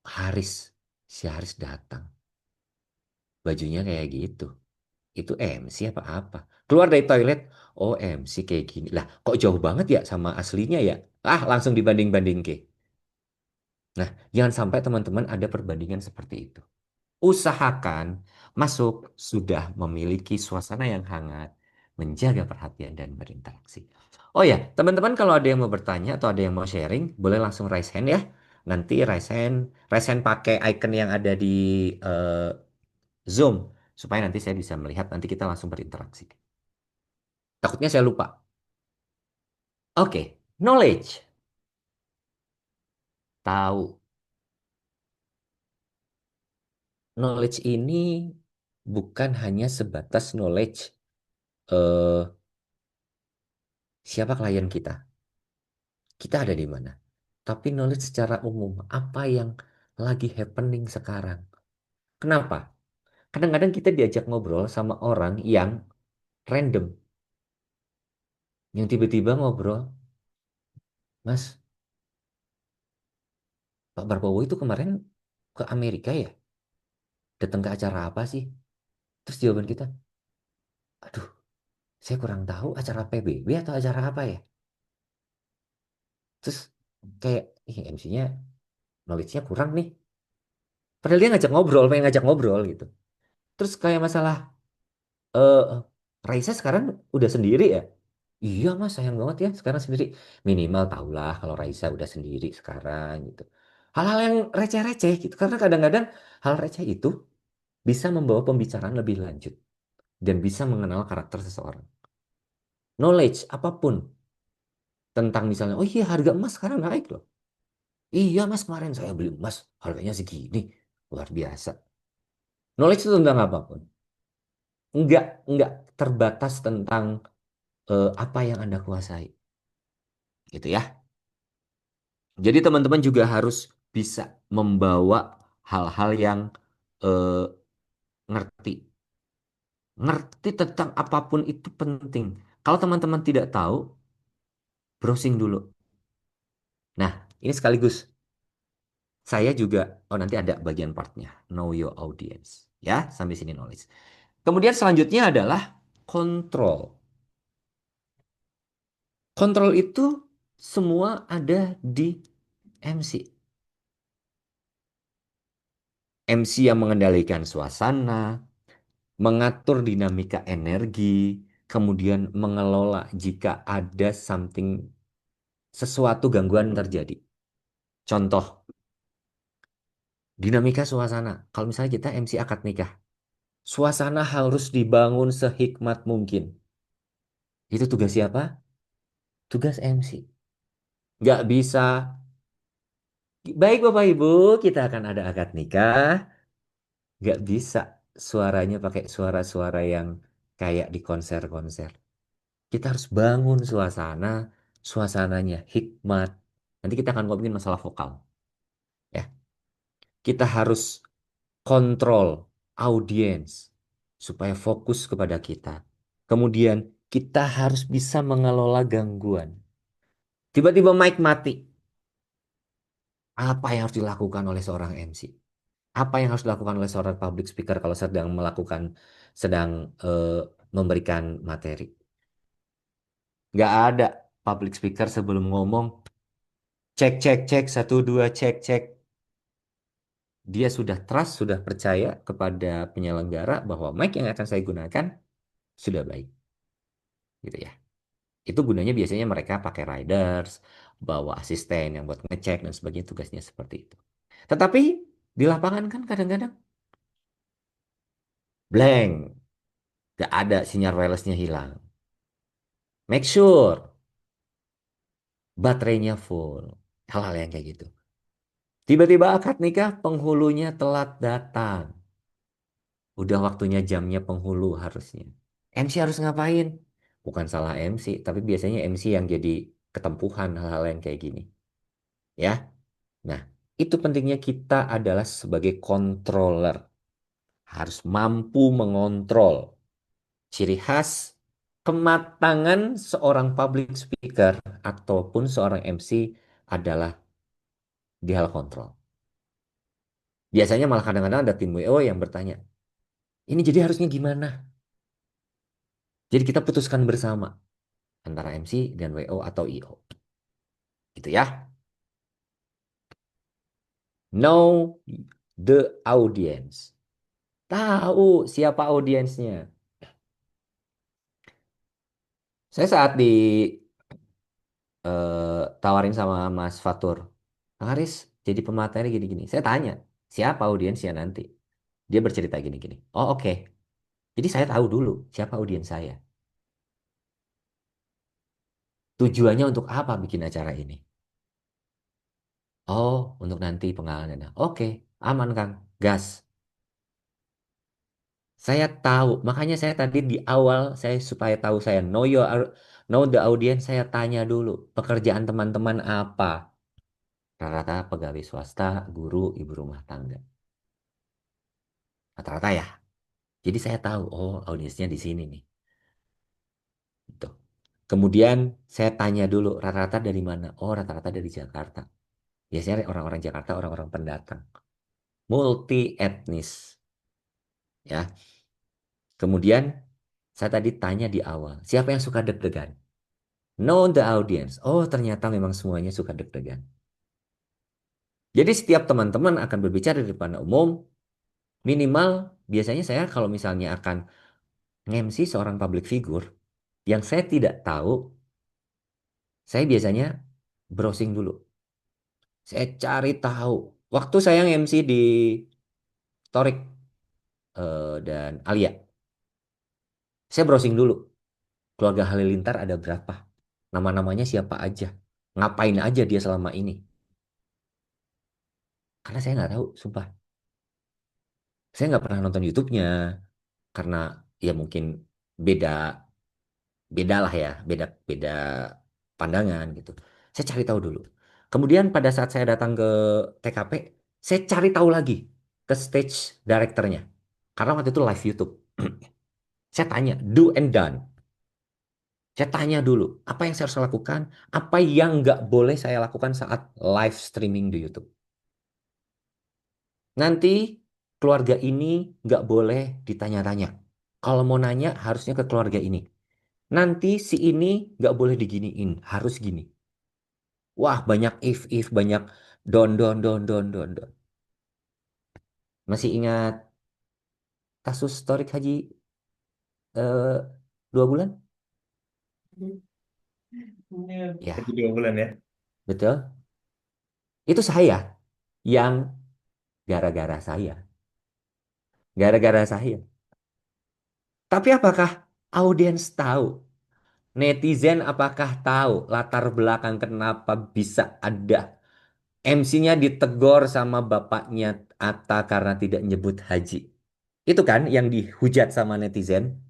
Haris. Si Haris datang. Bajunya kayak gitu. Itu MC apa-apa. Keluar dari toilet, oh MC kayak gini. Lah, kok jauh banget ya sama aslinya ya? Ah, langsung dibanding-banding ke. Nah, jangan sampai teman-teman ada perbandingan seperti itu. Usahakan masuk sudah memiliki suasana yang hangat, menjaga perhatian dan berinteraksi. Oh ya, teman-teman kalau ada yang mau bertanya atau ada yang mau sharing, boleh langsung raise hand ya. Nanti raise hand pakai icon yang ada di eh, Zoom supaya nanti saya bisa melihat, nanti kita langsung berinteraksi. Takutnya saya lupa. Oke, knowledge. Tahu. Knowledge ini bukan hanya sebatas knowledge eh, siapa klien kita. Kita ada di mana. Tapi knowledge secara umum, apa yang lagi happening sekarang. Kenapa? Kadang-kadang kita diajak ngobrol sama orang yang random, yang tiba-tiba ngobrol, Mas, Pak Prabowo itu kemarin ke Amerika ya? Datang ke acara apa sih? Terus jawaban kita, aduh, saya kurang tahu acara PBB atau acara apa ya? Terus kayak, ih MC-nya knowledge-nya kurang nih. Padahal dia ngajak ngobrol, pengen ngajak ngobrol gitu. Terus kayak masalah, eh Raisa sekarang udah sendiri ya? Iya mas, sayang banget ya sekarang sendiri. Minimal tahulah kalau Raisa udah sendiri sekarang gitu. Hal-hal yang receh-receh gitu. Karena kadang-kadang hal receh itu bisa membawa pembicaraan lebih lanjut. Dan bisa mengenal karakter seseorang. Knowledge apapun tentang misalnya, oh iya harga emas sekarang naik loh. Iya mas, kemarin saya beli emas harganya segini. Luar biasa. Knowledge itu tentang apapun. Enggak terbatas tentang apa yang Anda kuasai. Gitu ya. Jadi teman-teman juga harus bisa membawa hal-hal yang eh, ngerti. Ngerti tentang apapun itu penting. Kalau teman-teman tidak tahu, browsing dulu. Nah, ini sekaligus saya juga, oh nanti ada bagian partnya, know your audience. Ya, sampai sini knowledge. Kemudian selanjutnya adalah kontrol. Kontrol itu semua ada di MC. MC yang mengendalikan suasana, mengatur dinamika energi, kemudian mengelola jika ada sesuatu gangguan terjadi. Contoh, dinamika suasana. Kalau misalnya kita MC akad nikah, suasana harus dibangun sehikmat mungkin. Itu tugas siapa? Tugas MC. Nggak bisa, baik Bapak Ibu, kita akan ada akad nikah. Nggak bisa suaranya pakai suara-suara yang kayak di konser-konser. Kita harus bangun suasana, suasananya hikmat. Nanti kita akan ngomongin masalah vokal. Ya, kita harus kontrol audiens supaya fokus kepada kita. Kemudian kita harus bisa mengelola gangguan. Tiba-tiba mic mati. Apa yang harus dilakukan oleh seorang MC? Apa yang harus dilakukan oleh seorang public speaker kalau sedang eh, memberikan materi? Nggak ada public speaker sebelum ngomong cek cek cek satu dua cek cek. Dia sudah trust, sudah percaya kepada penyelenggara bahwa mic yang akan saya gunakan sudah baik, gitu ya. Itu gunanya biasanya mereka pakai riders, bawa asisten yang buat ngecek dan sebagainya, tugasnya seperti itu. Tetapi di lapangan kan kadang-kadang blank, nggak ada sinyal wirelessnya hilang. Make sure baterainya full, hal-hal yang kayak gitu. Tiba-tiba akad nikah, penghulunya telat datang. Udah waktunya jamnya penghulu harusnya. MC harus ngapain? Bukan salah MC, tapi biasanya MC yang jadi ketempuhan hal-hal yang kayak gini. Ya, nah itu pentingnya kita adalah sebagai controller. Harus mampu mengontrol. Ciri khas kematangan seorang public speaker ataupun seorang MC adalah di hal kontrol. Biasanya malah kadang-kadang ada tim WO yang bertanya, ini jadi harusnya gimana? Jadi kita putuskan bersama antara MC dan WO atau IO. Gitu ya. Know the audience. Tahu siapa audiensnya. Saya saat tawarin sama Mas Fatur, Kang Haris jadi pemateri gini-gini. Saya tanya, siapa audiensnya nanti? Dia bercerita gini-gini. Oh oke. Jadi saya tahu dulu siapa audiens saya. Tujuannya untuk apa bikin acara ini? Oh, untuk nanti pengalaman. Oke, aman Kang. Gas. Saya tahu, makanya saya tadi di awal saya supaya tahu saya know the audience, saya tanya dulu pekerjaan teman-teman apa. Rata-rata pegawai swasta, guru, ibu rumah tangga. rata-rata ya. Jadi saya tahu, oh audiensnya di sini nih. Gitu. Kemudian saya tanya dulu, rata-rata dari mana? Oh, rata-rata dari Jakarta. Biasanya orang-orang Jakarta, orang-orang pendatang. Multi etnis, ya. Kemudian saya tadi tanya di awal, siapa yang suka deg-degan? Know the audience. Oh, ternyata memang semuanya suka deg-degan. Jadi setiap teman-teman akan berbicara di depan umum, minimal biasanya saya kalau misalnya akan nge-MC seorang public figure yang saya tidak tahu, saya biasanya browsing dulu. Saya cari tahu. Waktu saya nge-MC di Torik dan Alia, saya browsing dulu. Keluarga Halilintar ada berapa? Nama-namanya siapa aja? Ngapain aja dia selama ini? Karena saya nggak tahu, sumpah. Saya nggak pernah nonton YouTube-nya karena ya mungkin beda beda lah ya, beda beda pandangan gitu. Saya cari tahu dulu. Kemudian pada saat saya datang ke TKP, saya cari tahu lagi ke stage directornya. Karena waktu itu live YouTube. Saya tanya, do and done. Saya tanya dulu, apa yang saya harus lakukan, apa yang nggak boleh saya lakukan saat live streaming di YouTube. Nanti keluarga ini nggak boleh ditanya-tanya. Kalau mau nanya harusnya ke keluarga ini. Nanti si ini nggak boleh diginiin, harus gini. Wah, banyak if, banyak don. Masih ingat kasus Torik Haji eh, 2 bulan? Jadi Ya, 2 bulan ya. betul. Itu saya yang gara-gara saya. Gara-gara saya. Tapi apakah audiens tahu? Netizen apakah tahu latar belakang kenapa bisa ada MC-nya ditegor sama bapaknya Atta karena tidak nyebut haji? Itu kan yang dihujat sama netizen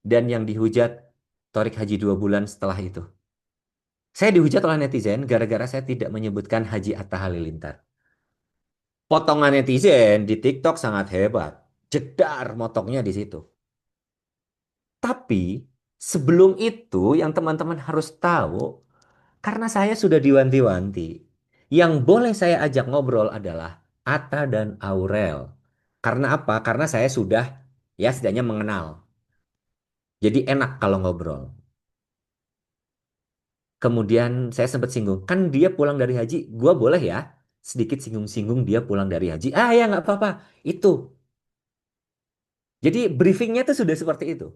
dan yang dihujat Torik Haji 2 bulan setelah itu. Saya dihujat oleh netizen gara-gara saya tidak menyebutkan Haji Atta Halilintar. Potongan netizen di TikTok sangat hebat. Jedar motongnya di situ. Tapi sebelum itu yang teman-teman harus tahu, karena saya sudah diwanti-wanti. Yang boleh saya ajak ngobrol adalah Atta dan Aurel. Karena apa? Karena saya sudah ya setidaknya mengenal. Jadi enak kalau ngobrol. Kemudian saya sempat singgung, kan dia pulang dari haji, gua boleh ya sedikit singgung-singgung dia pulang dari haji. Ah ya nggak apa-apa, itu. Jadi briefingnya tuh sudah seperti itu.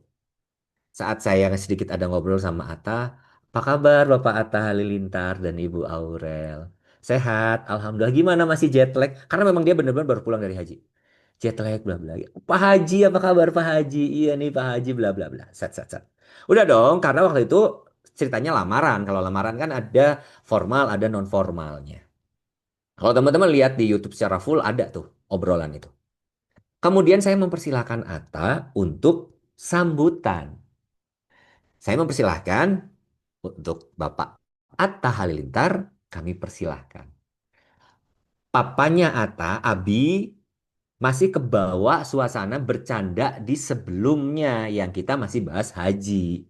Saat saya sedikit ada ngobrol sama Atta, apa kabar Bapak Atta Halilintar dan Ibu Aurel? Sehat, Alhamdulillah. Gimana masih jet lag? Karena memang dia benar-benar baru pulang dari haji. Jet lag, bla bla. Pak Haji, apa kabar Pak Haji? Iya nih Pak Haji, bla bla bla. Set. Udah dong, karena waktu itu ceritanya lamaran. Kalau lamaran kan ada formal, ada non formalnya. Kalau teman-teman lihat di YouTube secara full ada tuh obrolan itu. Kemudian saya mempersilahkan Atta untuk sambutan. Saya mempersilahkan untuk Bapak Atta Halilintar, kami persilahkan. Papanya Atta, Abi, masih kebawa suasana bercanda di sebelumnya yang kita masih bahas haji.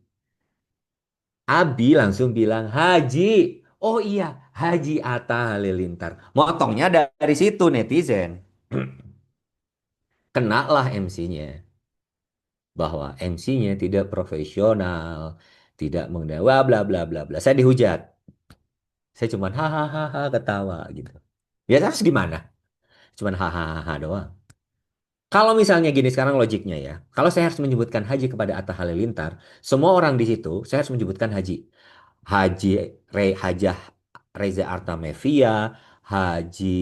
Abi langsung bilang, Haji. Oh iya, Haji Atta Halilintar. Motongnya dari situ netizen. Kenalah MC-nya. Bahwa MC-nya tidak profesional, tidak mengenai bla bla bla bla. Saya dihujat. Saya cuman hahaha ketawa gitu. Ya terus gimana? Cuman hahaha doang. Kalau misalnya gini sekarang logiknya ya. Kalau saya harus menyebutkan haji kepada Atta Halilintar, semua orang di situ saya harus menyebutkan haji. Haji Hajah Reza Artamevia, Haji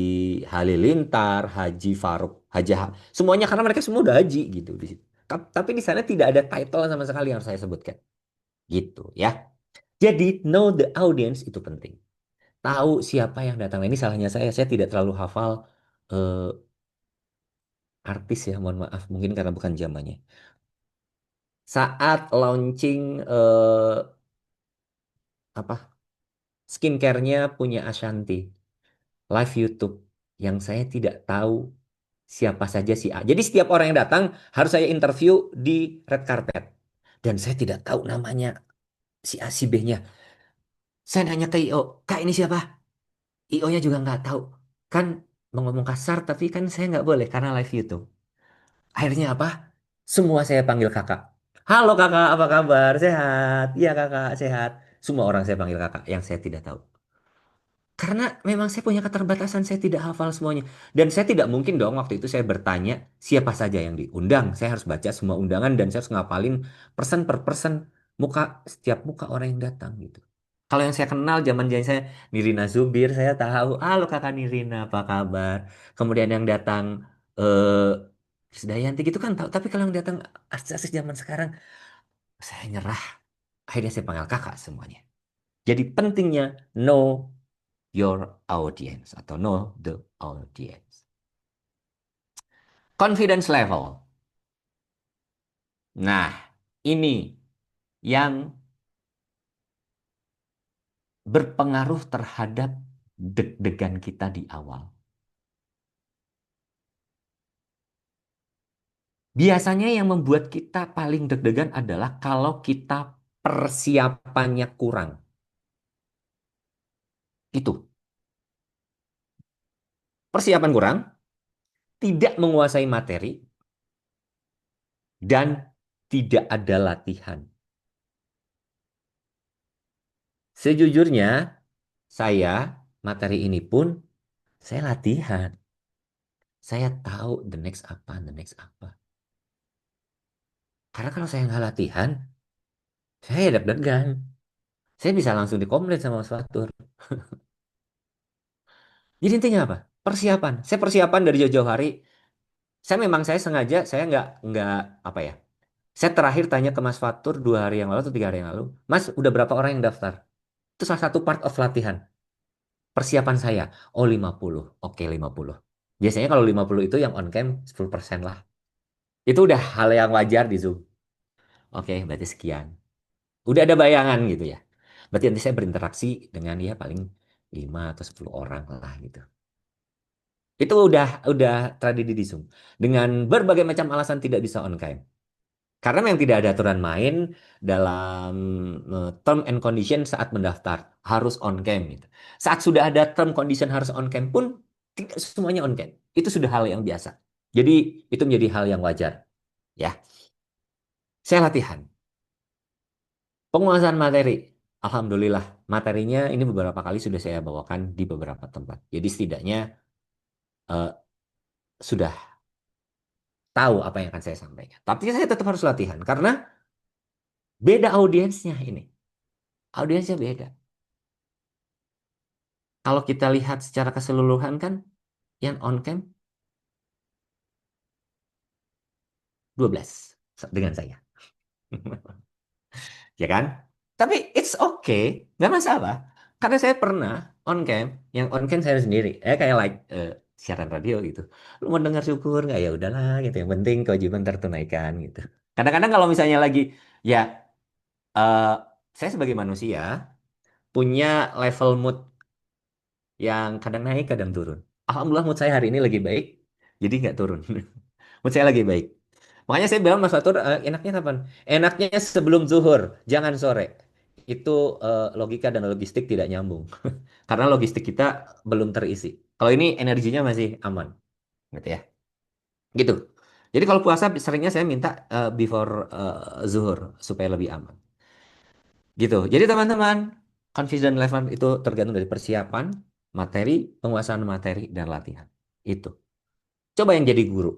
Halilintar, Haji Faruk, semuanya karena mereka semua udah haji gitu di situ. Tapi di sana tidak ada title sama sekali yang harus saya sebutkan. Gitu ya. Jadi know the audience itu penting. Tahu siapa yang datang. Nah, ini salahnya saya tidak terlalu hafal eh, artis ya, mohon maaf, mungkin karena bukan zamannya. Saat launching apa skincare-nya punya Ashanti, live YouTube yang saya tidak tahu siapa saja si A. Jadi setiap orang yang datang harus saya interview di red carpet. Dan saya tidak tahu namanya si A, si B-nya. Saya nanya ke IO, Kak ini siapa? IO-nya juga nggak tahu. Kan mau ngomong kasar, tapi kan saya nggak boleh karena live YouTube. Akhirnya apa? Semua saya panggil kakak. Halo kakak, apa kabar? Sehat? Iya kakak, sehat. Semua orang saya panggil kakak yang saya tidak tahu. Karena memang saya punya keterbatasan, saya tidak hafal semuanya. Dan saya tidak mungkin dong waktu itu saya bertanya siapa saja yang diundang. Saya harus baca semua undangan dan saya harus ngapalin person per person, muka, setiap muka orang yang datang gitu. Kalau yang saya kenal zaman zaman saya Nirina Zubir, saya tahu. Halo kakak Nirina, apa kabar? Kemudian yang datang Krisdayanti gitu kan tahu. Tapi kalau yang datang artis-artis zaman sekarang, saya nyerah. Akhirnya saya panggil kakak semuanya. Jadi pentingnya know your audience atau know the audience. Confidence level. Nah, ini yang berpengaruh terhadap deg-degan kita di awal. Biasanya yang membuat kita paling deg-degan adalah kalau kita persiapannya kurang. Itu. Persiapan kurang, tidak menguasai materi, dan tidak ada latihan. Sejujurnya, saya materi ini pun saya latihan. Saya tahu the next apa, the next apa. Karena kalau saya nggak latihan, saya deg-degan. Saya bisa langsung dikomplain sama Mas Fatur. Jadi intinya apa? Persiapan. Saya persiapan dari jauh-jauh hari. Saya sengaja, saya nggak apa ya. Saya terakhir tanya ke Mas Fatur 2 hari yang lalu atau 3 hari yang lalu. Mas, udah berapa orang yang daftar? Itu salah satu part of latihan. Persiapan saya. Oh 50. Oke 50. Biasanya kalau 50 itu yang on cam 10% lah. Itu udah hal yang wajar di Zoom. Oke, berarti sekian. Udah ada bayangan gitu ya. Berarti nanti saya berinteraksi dengan ya paling 5 atau 10 orang lah gitu. Itu udah tragedi di Zoom. Dengan berbagai macam alasan tidak bisa on cam. Karena memang tidak ada aturan main dalam term and condition saat mendaftar. Harus on cam gitu. Saat sudah ada term condition harus on cam pun tidak semuanya on cam. Itu sudah hal yang biasa. Jadi itu menjadi hal yang wajar. Ya, saya latihan. Penguasaan materi. Alhamdulillah, materinya ini beberapa kali sudah saya bawakan di beberapa tempat. Jadi setidaknya eh, sudah tahu apa yang akan saya sampaikan. Tapi saya tetap harus latihan karena beda audiensnya ini. Audiensnya beda. Kalau kita lihat secara keseluruhan kan yang on cam 12 dengan saya. Ya kan? Tapi it's okay, nggak masalah. Karena saya pernah on cam, yang on cam saya sendiri. Kayak like siaran radio gitu. Lu mau dengar syukur nggak ya udahlah gitu. Yang penting kewajiban tertunaikan gitu. Kadang-kadang kalau misalnya lagi ya eh, saya sebagai manusia punya level mood yang kadang naik kadang turun. Alhamdulillah mood saya hari ini lagi baik, jadi nggak turun. Mood saya lagi baik. Makanya saya bilang Mas Fatur, enaknya kapan? Enaknya sebelum zuhur, jangan sore. Itu logika dan logistik tidak nyambung. Karena logistik kita belum terisi. Kalau ini energinya masih aman, gitu ya. Gitu. Jadi kalau puasa seringnya saya minta before zuhur supaya lebih aman. Gitu. Jadi teman-teman, confident level itu tergantung dari persiapan, materi, penguasaan materi, dan latihan. Itu. Coba yang jadi guru.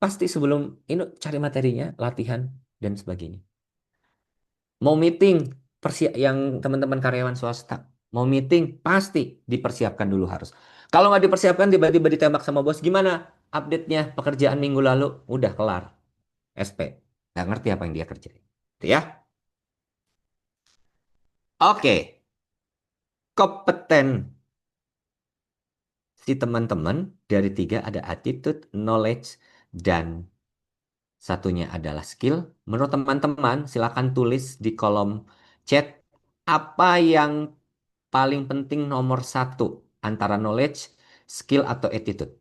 Pasti sebelum ini cari materinya, latihan, dan sebagainya. Mau meeting, yang teman-teman karyawan swasta, mau meeting, pasti dipersiapkan dulu harus. Kalau nggak dipersiapkan, tiba-tiba ditembak sama bos, gimana update-nya pekerjaan minggu lalu? Udah kelar, SP. Nggak ngerti apa yang dia kerjain. Itu ya. Oke, kompeten si teman-teman dari 3 ada attitude, knowledge, dan satunya adalah skill. Menurut teman-teman, silakan tulis di kolom chat apa yang paling penting nomor 1 antara knowledge, skill, atau attitude.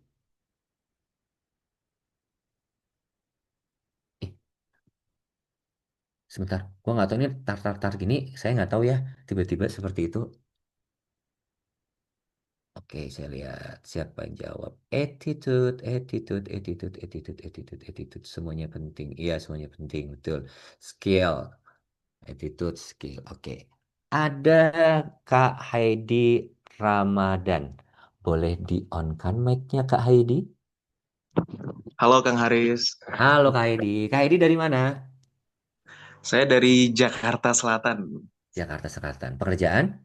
Sebentar, gua nggak tahu ini tar gini, saya nggak tahu ya. Tiba-tiba seperti itu. Oke, saya lihat siapa yang jawab. Attitude, attitude, attitude, attitude, attitude, attitude. Semuanya penting. Iya, semuanya penting, betul. Skill, attitude, skill. Oke. Ada Kak Heidi Ramadan. Boleh di-on-kan mic-nya Kak Heidi? Halo Kang Haris, Halo Kak Heidi. Kak Heidi dari mana? saya dari Jakarta Selatan. Jakarta Selatan. Pekerjaan?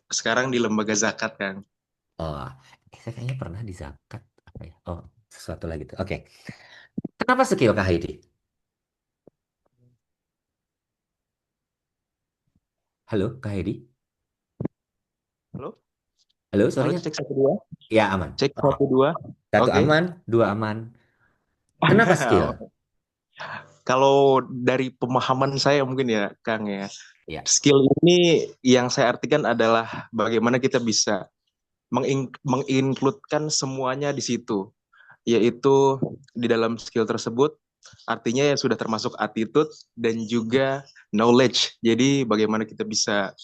Sekarang di lembaga zakat, Kang. Oh, saya kayaknya pernah di zakat. Apa ya? Oh, sesuatu lagi tuh. Oke. Kenapa skill Kak Heidi? Halo Kak Heidi? Halo, Halo, halo suaranya? cek satu dua, Ya, aman. cek Oh, satu dua. satu Oke. aman, dua aman. Kenapa skill? Kalau dari pemahaman saya mungkin ya, Kang ya, Ya, skill ini yang saya artikan adalah bagaimana kita bisa menginkludkan semuanya di situ, yaitu di dalam skill tersebut artinya ya sudah termasuk attitude dan juga knowledge. Jadi bagaimana kita bisa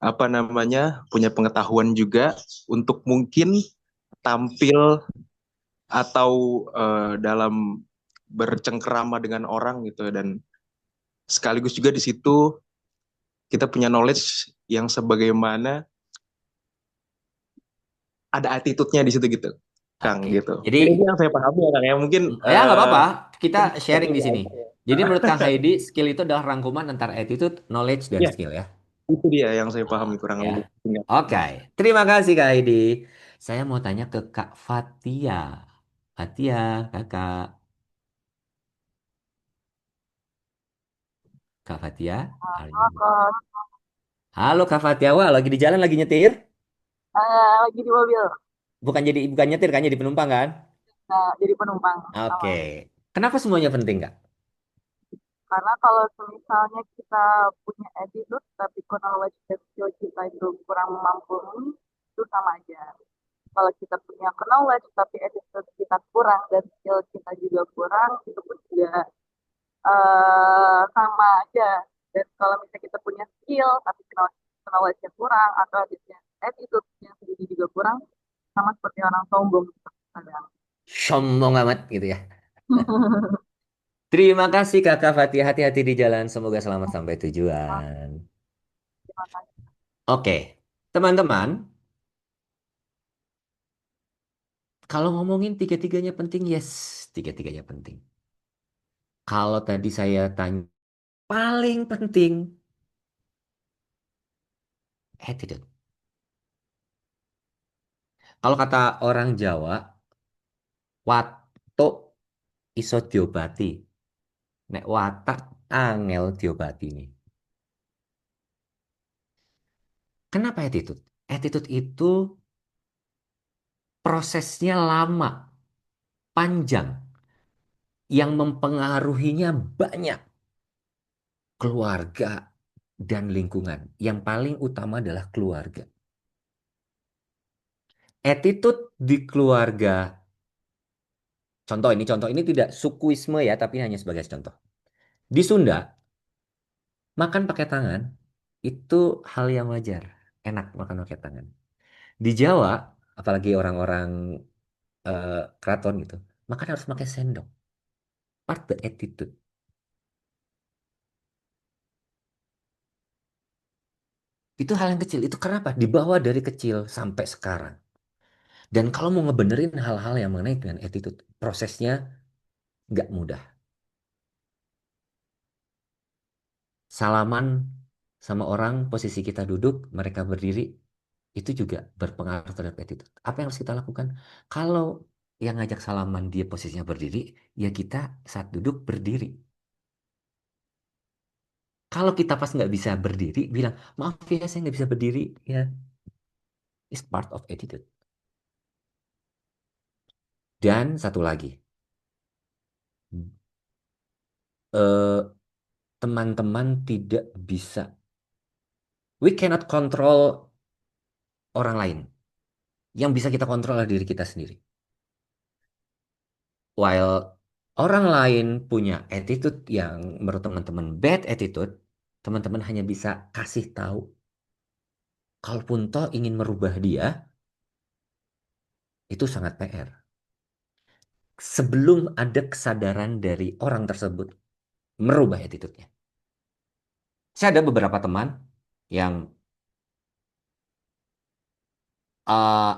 apa namanya punya pengetahuan juga untuk mungkin tampil atau dalam bercengkerama dengan orang gitu, dan sekaligus juga di situ kita punya knowledge yang sebagaimana ada attitude-nya di situ gitu, Kang oke. gitu. Jadi, Mungkin itu yang saya pahami ya Kang ya. Mungkin ya nggak apa-apa. Kita seperti sharing di itu sini. aja. Jadi menurut Kang Heidi, skill itu adalah rangkuman antara attitude, knowledge, dan Ya, skill ya. itu dia yang saya Ah, pahami kurang ya. lebih. Oke. Terima kasih Kak Heidi. Saya mau tanya ke Kak Fatia. Fatia, kakak. Kak Fatia, are you- Halo Kak Fatia. Wah, lagi di jalan, lagi nyetir? Lagi di mobil, Bukan nyetir kan, jadi penumpang kan? jadi penumpang Oke. sama. Kenapa semuanya penting, Kak? Karena kalau misalnya kita punya attitude tapi knowledge dan skill kita itu kurang mumpuni, itu sama aja. Kalau kita punya knowledge tapi attitude kita kurang dan skill kita juga kurang, itu pun juga sama aja. Dan kalau misalnya kita punya skill tapi knowledge-nya kurang atau attitude-nya sendiri juga kurang, sama seperti orang sombong kadang. Sombong amat gitu ya. Terima kasih Kakak Fatia. Hati-hati di jalan. Semoga selamat sampai tujuan. Terima kasih. Oke, teman-teman. Kalau ngomongin tiga-tiganya penting, yes. Tiga-tiganya penting. Kalau tadi saya tanya, paling penting, attitude. Kalau kata orang Jawa, watuk iso diobati. Nek watak angel diobati nih. Kenapa attitude? Attitude itu prosesnya lama, panjang, yang mempengaruhinya banyak keluarga dan lingkungan. Yang paling utama adalah keluarga. Attitude di keluarga, contoh ini tidak sukuisme ya, tapi hanya sebagai contoh. Di Sunda, makan pakai tangan itu hal yang wajar, enak makan pakai tangan. Di Jawa, apalagi orang-orang eh, keraton gitu, makan harus pakai sendok. Part the attitude. Itu hal yang kecil. Itu kenapa? Dibawa dari kecil sampai sekarang. Dan kalau mau ngebenerin hal-hal yang mengenai dengan attitude, prosesnya nggak mudah. Salaman sama orang, posisi kita duduk, mereka berdiri, itu juga berpengaruh terhadap attitude. Apa yang harus kita lakukan? Kalau yang ngajak salaman dia posisinya berdiri, ya kita saat duduk berdiri. Kalau kita pas nggak bisa berdiri, bilang, maaf ya saya nggak bisa berdiri, ya, is part of attitude. Dan satu lagi, eh, teman-teman tidak bisa, we cannot control orang lain. Yang bisa kita kontrol adalah diri kita sendiri. While Orang lain punya attitude yang menurut teman-teman bad attitude, teman-teman hanya bisa kasih tahu. Kalaupun toh ingin merubah dia, itu sangat PR. Sebelum ada kesadaran dari orang tersebut merubah attitude-nya. Saya ada beberapa teman yang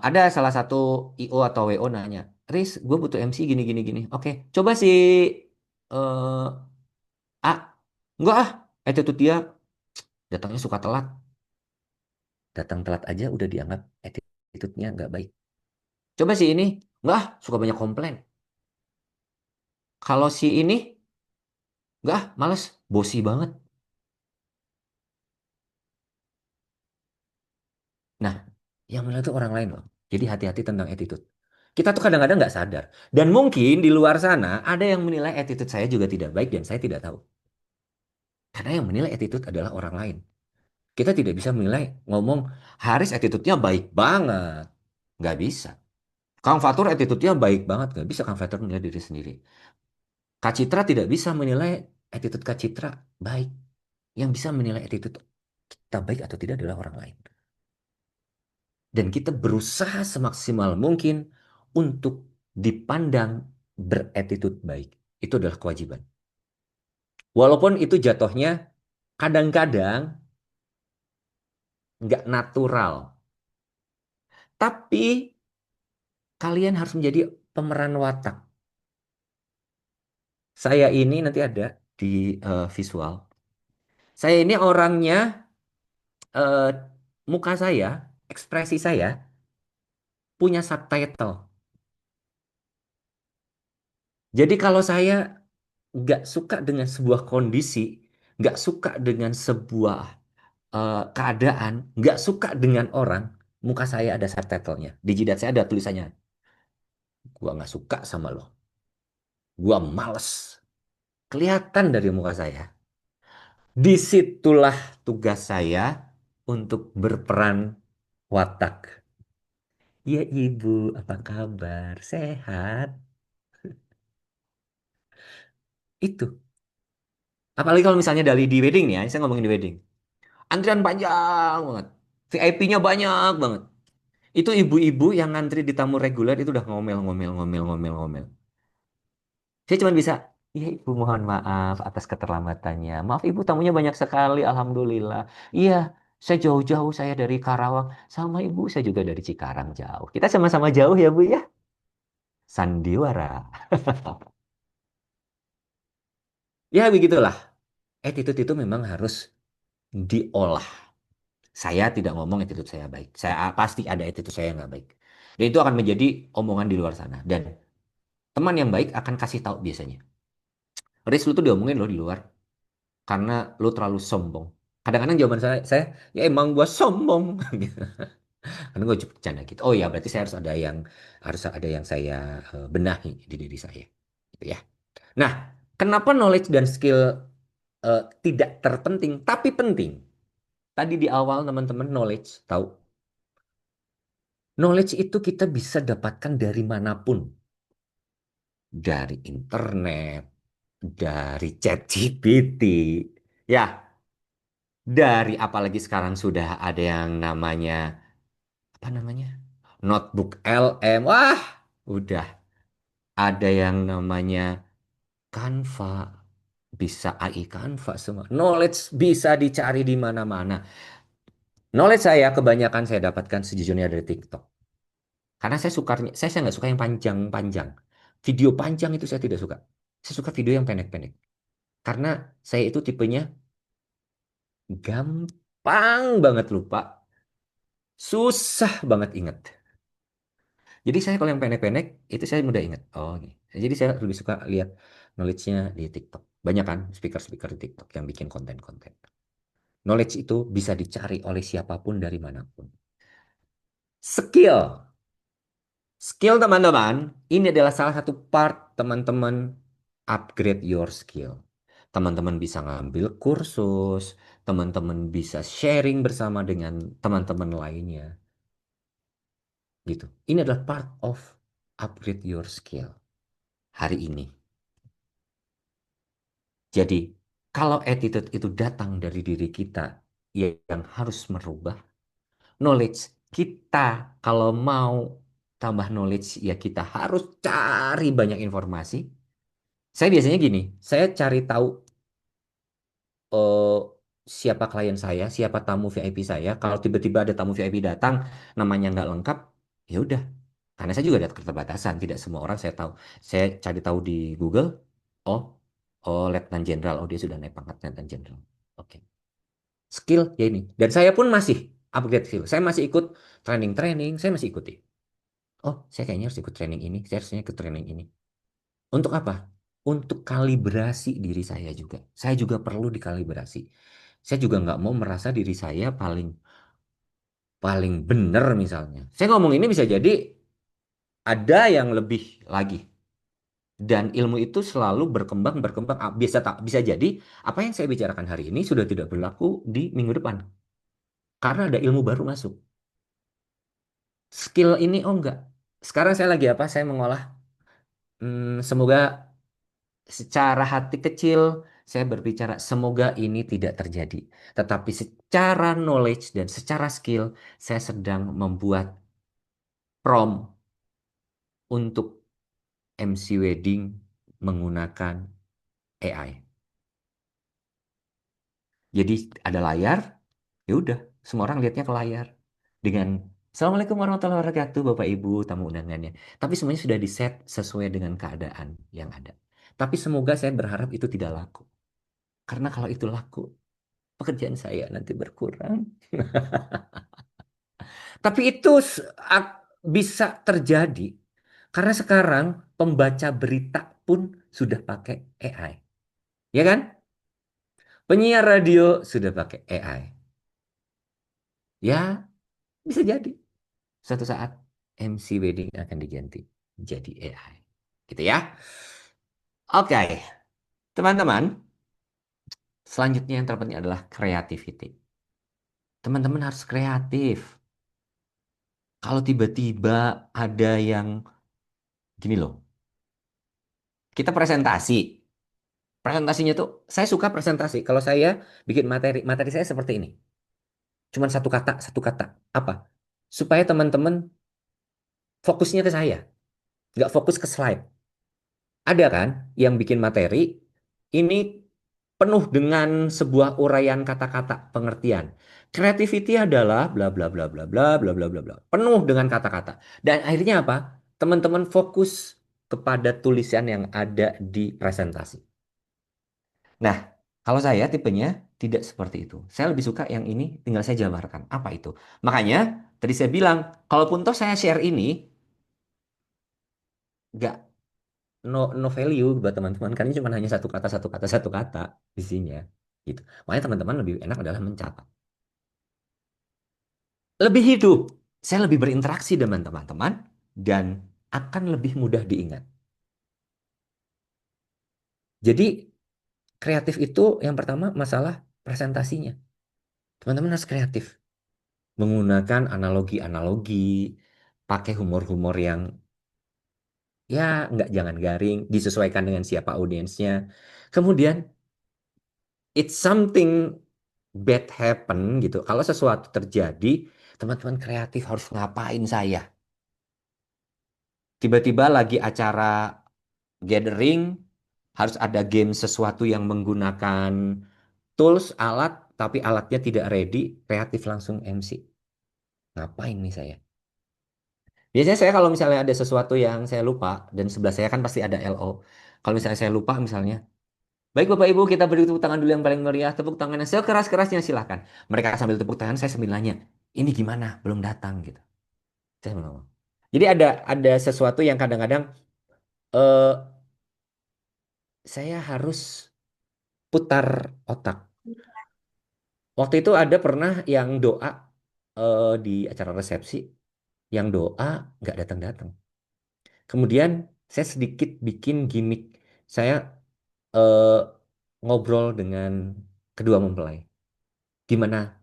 ada salah satu IO atau WO nanya, Riz, gue butuh MC gini gini gini. Oke, coba si eh A, enggak ah, attitude dia datangnya suka telat. Datang telat aja udah dianggap attitude-nya nggak baik. Coba si ini, enggak ah, suka banyak komplain. Kalau si ini, enggak ah, males, bosi banget. Nah, yang menilai itu orang lain loh. Jadi hati-hati tentang attitude. Kita tuh kadang-kadang nggak sadar. Dan mungkin di luar sana ada yang menilai attitude saya juga tidak baik dan saya tidak tahu. Karena yang menilai attitude adalah orang lain. Kita tidak bisa menilai ngomong Haris attitude-nya baik banget. Nggak bisa. Kang Fatur attitude-nya baik banget. Nggak bisa Kang Fatur menilai diri sendiri. Kak Citra tidak bisa menilai attitude Kak Citra baik. Yang bisa menilai attitude kita baik atau tidak adalah orang lain. Dan kita berusaha semaksimal mungkin untuk dipandang beretitude baik. Itu adalah kewajiban. Walaupun itu jatuhnya kadang-kadang nggak natural. Tapi kalian harus menjadi pemeran watak. Saya ini nanti ada di visual. Saya ini orangnya, eh, muka saya, ekspresi saya punya subtitle. Jadi kalau saya nggak suka dengan sebuah kondisi, nggak suka dengan sebuah keadaan, nggak suka dengan orang, muka saya ada subtitlenya. Di jidat saya ada tulisannya, gua nggak suka sama lo. Gua males. Kelihatan dari muka saya. Disitulah tugas saya untuk berperan watak. Ya ibu, apa kabar? Sehat? Itu. Apalagi kalau misalnya dari di wedding nih ya, saya ngomongin di wedding. Antrian panjang banget. VIP-nya banyak banget. Itu ibu-ibu yang ngantri di tamu reguler itu udah ngomel, ngomel, ngomel, ngomel, ngomel. Saya cuma bisa, iya ibu mohon maaf atas keterlambatannya. Maaf ibu tamunya banyak sekali, alhamdulillah. Iya, saya jauh-jauh, saya dari Karawang. Sama ibu, saya juga dari Cikarang jauh. Kita sama-sama jauh ya bu ya. Sandiwara. Ya begitulah. Attitude itu memang harus diolah. Saya tidak ngomong attitude saya baik. Saya pasti ada attitude saya nggak baik. Dan itu akan menjadi omongan di luar sana. Dan teman yang baik akan kasih tahu biasanya. Riz, lu tuh diomongin lo di luar karena lu terlalu sombong. Kadang-kadang jawaban saya ya emang gua sombong. Karena gue cuma bercanda gitu. Oh ya, berarti saya harus ada yang saya benahi di diri saya. Gitu ya. Nah, kenapa knowledge dan skill tidak terpenting tapi penting? Tadi di awal teman-teman knowledge tahu. Knowledge itu kita bisa dapatkan dari manapun. Dari internet, dari ChatGPT, ya, dari apalagi sekarang sudah ada yang namanya apa namanya? Notebook LM. Wah, udah ada yang namanya Canva, bisa AI Canva semua. Knowledge bisa dicari di mana-mana. Knowledge saya kebanyakan saya dapatkan sejujurnya dari TikTok. Karena saya nggak suka yang panjang-panjang. Video panjang itu saya tidak suka. Saya suka video yang pendek-pendek. Karena saya itu tipenya gampang banget lupa, susah banget ingat. Jadi saya kalau yang pendek-pendek itu saya mudah ingat. Oh, gitu. Jadi saya lebih suka lihat knowledge-nya di TikTok. Banyak kan speaker-speaker di TikTok yang bikin konten-konten. Knowledge itu bisa dicari oleh siapapun dari manapun. Skill. Skill teman-teman, ini adalah salah satu part teman-teman upgrade your skill. Teman-teman bisa ngambil kursus, teman-teman bisa sharing bersama dengan teman-teman lainnya. Gitu. Ini adalah part of upgrade your skill hari ini. Jadi, kalau attitude itu datang dari diri kita, ya yang harus merubah knowledge kita. Kalau mau tambah knowledge, ya kita harus cari banyak informasi. Saya biasanya gini, saya cari tahu eh, siapa klien saya, siapa tamu VIP saya. Kalau tiba-tiba ada tamu VIP datang, namanya nggak lengkap, ya udah. Karena saya juga ada keterbatasan, tidak semua orang saya tahu. Saya cari tahu di Google, oh, oh Letnan Jenderal, oh dia sudah naik pangkat Letnan Jenderal. Oke, skill ya ini. Dan saya pun masih upgrade skill. Saya masih ikut training-training, saya masih ikuti. Oh, saya kayaknya harus ikut training ini, saya harusnya ikut training ini. Untuk apa? Untuk kalibrasi diri saya juga. Saya juga perlu dikalibrasi. Saya juga nggak mau merasa diri saya paling paling benar misalnya. Saya ngomong ini bisa jadi ada yang lebih lagi. Dan ilmu itu selalu berkembang, berkembang. Bisa tak bisa jadi apa yang saya bicarakan hari ini sudah tidak berlaku di minggu depan. Karena ada ilmu baru masuk. Skill ini oh enggak. Sekarang saya lagi apa? Saya mengolah. Semoga secara hati kecil saya berbicara semoga ini tidak terjadi. Tetapi secara knowledge dan secara skill saya sedang membuat prom untuk MC wedding menggunakan AI. Jadi ada layar, ya udah semua orang lihatnya ke layar dengan Assalamualaikum warahmatullahi wabarakatuh Bapak Ibu tamu undangannya. Tapi semuanya sudah di-set sesuai dengan keadaan yang ada. Tapi semoga saya berharap itu tidak laku. Karena kalau itu laku, pekerjaan saya nanti berkurang. Tapi itu bisa terjadi karena sekarang pembaca berita pun sudah pakai AI. Ya kan? Penyiar radio sudah pakai AI. Ya, bisa jadi. Suatu saat MC wedding akan diganti jadi AI. Gitu ya. Oke, teman-teman. Selanjutnya yang terpenting adalah creativity. Teman-teman harus kreatif. Kalau tiba-tiba ada yang gini loh, kita presentasi. Presentasinya tuh, saya suka presentasi. Kalau saya bikin materi, materi saya seperti ini. Cuman satu kata, satu kata. Apa? Supaya teman-teman fokusnya ke saya. Nggak fokus ke slide. Ada kan yang bikin materi, ini penuh dengan sebuah uraian kata-kata pengertian. Creativity adalah bla bla bla bla bla bla bla bla bla. Penuh dengan kata-kata. Dan akhirnya apa? Teman-teman fokus kepada tulisan yang ada di presentasi. Nah, kalau saya tipenya tidak seperti itu. Saya lebih suka yang ini tinggal saya jabarkan. Apa itu? Makanya tadi saya bilang, kalaupun toh saya share ini, nggak no value buat teman-teman. Karena ini cuma hanya satu kata isinya. Gitu. Makanya teman-teman lebih enak adalah mencatat. Lebih hidup. Saya lebih berinteraksi dengan teman-teman dan akan lebih mudah diingat. Jadi kreatif itu yang pertama masalah presentasinya. Teman-teman harus kreatif. Menggunakan analogi-analogi, pakai humor-humor yang ya nggak jangan garing, disesuaikan dengan siapa audiensnya. Kemudian it's something bad happen gitu. Kalau sesuatu terjadi, teman-teman kreatif harus ngapain saya? Tiba-tiba lagi acara gathering, harus ada game sesuatu yang menggunakan tools, alat, tapi alatnya tidak ready, kreatif langsung MC. Ngapain nih saya? Biasanya saya kalau misalnya ada sesuatu yang saya lupa, dan sebelah saya kan pasti ada LO. Kalau misalnya saya lupa misalnya, baik Bapak Ibu kita beri tepuk tangan dulu yang paling meriah, tepuk tangan yang sekeras-kerasnya silahkan. Mereka sambil tepuk tangan, saya sambil nanya, ini gimana? Belum datang gitu. Saya ngomong. Jadi ada sesuatu yang kadang-kadang eh, saya harus putar otak. Waktu itu ada pernah yang doa di acara resepsi, yang doa nggak datang-datang. Kemudian saya sedikit bikin gimmick. Saya eh, ngobrol dengan kedua mempelai. Gimana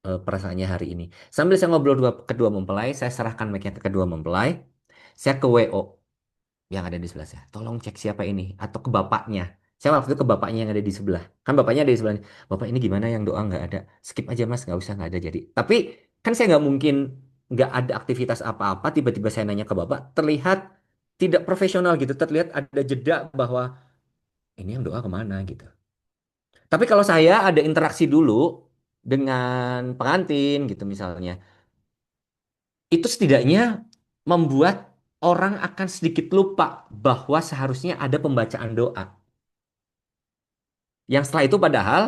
perasaannya hari ini? Sambil saya ngobrol kedua mempelai, saya serahkan mic-nya ke kedua mempelai. Saya ke WO yang ada di sebelah saya. Tolong cek siapa ini atau ke bapaknya. Saya waktu itu ke bapaknya yang ada di sebelah. Kan bapaknya ada di sebelah. Bapak ini gimana yang doa nggak ada? Skip aja mas, nggak usah nggak ada jadi. Tapi kan saya nggak mungkin nggak ada aktivitas apa-apa. Tiba-tiba saya nanya ke bapak, terlihat tidak profesional gitu. Terlihat ada jeda bahwa ini yang doa kemana gitu. Tapi kalau saya ada interaksi dulu dengan pengantin gitu misalnya, itu setidaknya membuat orang akan sedikit lupa bahwa seharusnya ada pembacaan doa. Yang setelah itu padahal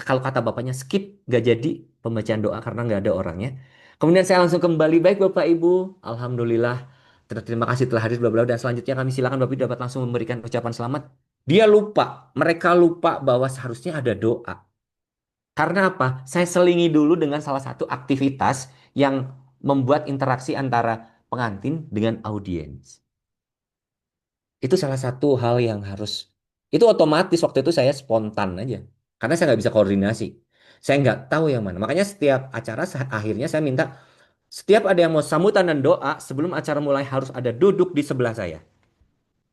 kalau kata bapaknya skip gak jadi pembacaan doa karena nggak ada orangnya. Kemudian saya langsung kembali baik Bapak Ibu, Alhamdulillah. Terima kasih telah hadir bla bla dan selanjutnya kami silakan Bapak Ibu dapat langsung memberikan ucapan selamat. Dia lupa, mereka lupa bahwa seharusnya ada doa. Karena apa? Saya selingi dulu dengan salah satu aktivitas yang membuat interaksi antara pengantin dengan audiens. Itu salah satu hal yang harus, itu otomatis waktu itu saya spontan aja. Karena saya nggak bisa koordinasi. Saya nggak tahu yang mana. Makanya setiap acara akhirnya saya minta, setiap ada yang mau sambutan dan doa, sebelum acara mulai harus ada duduk di sebelah saya.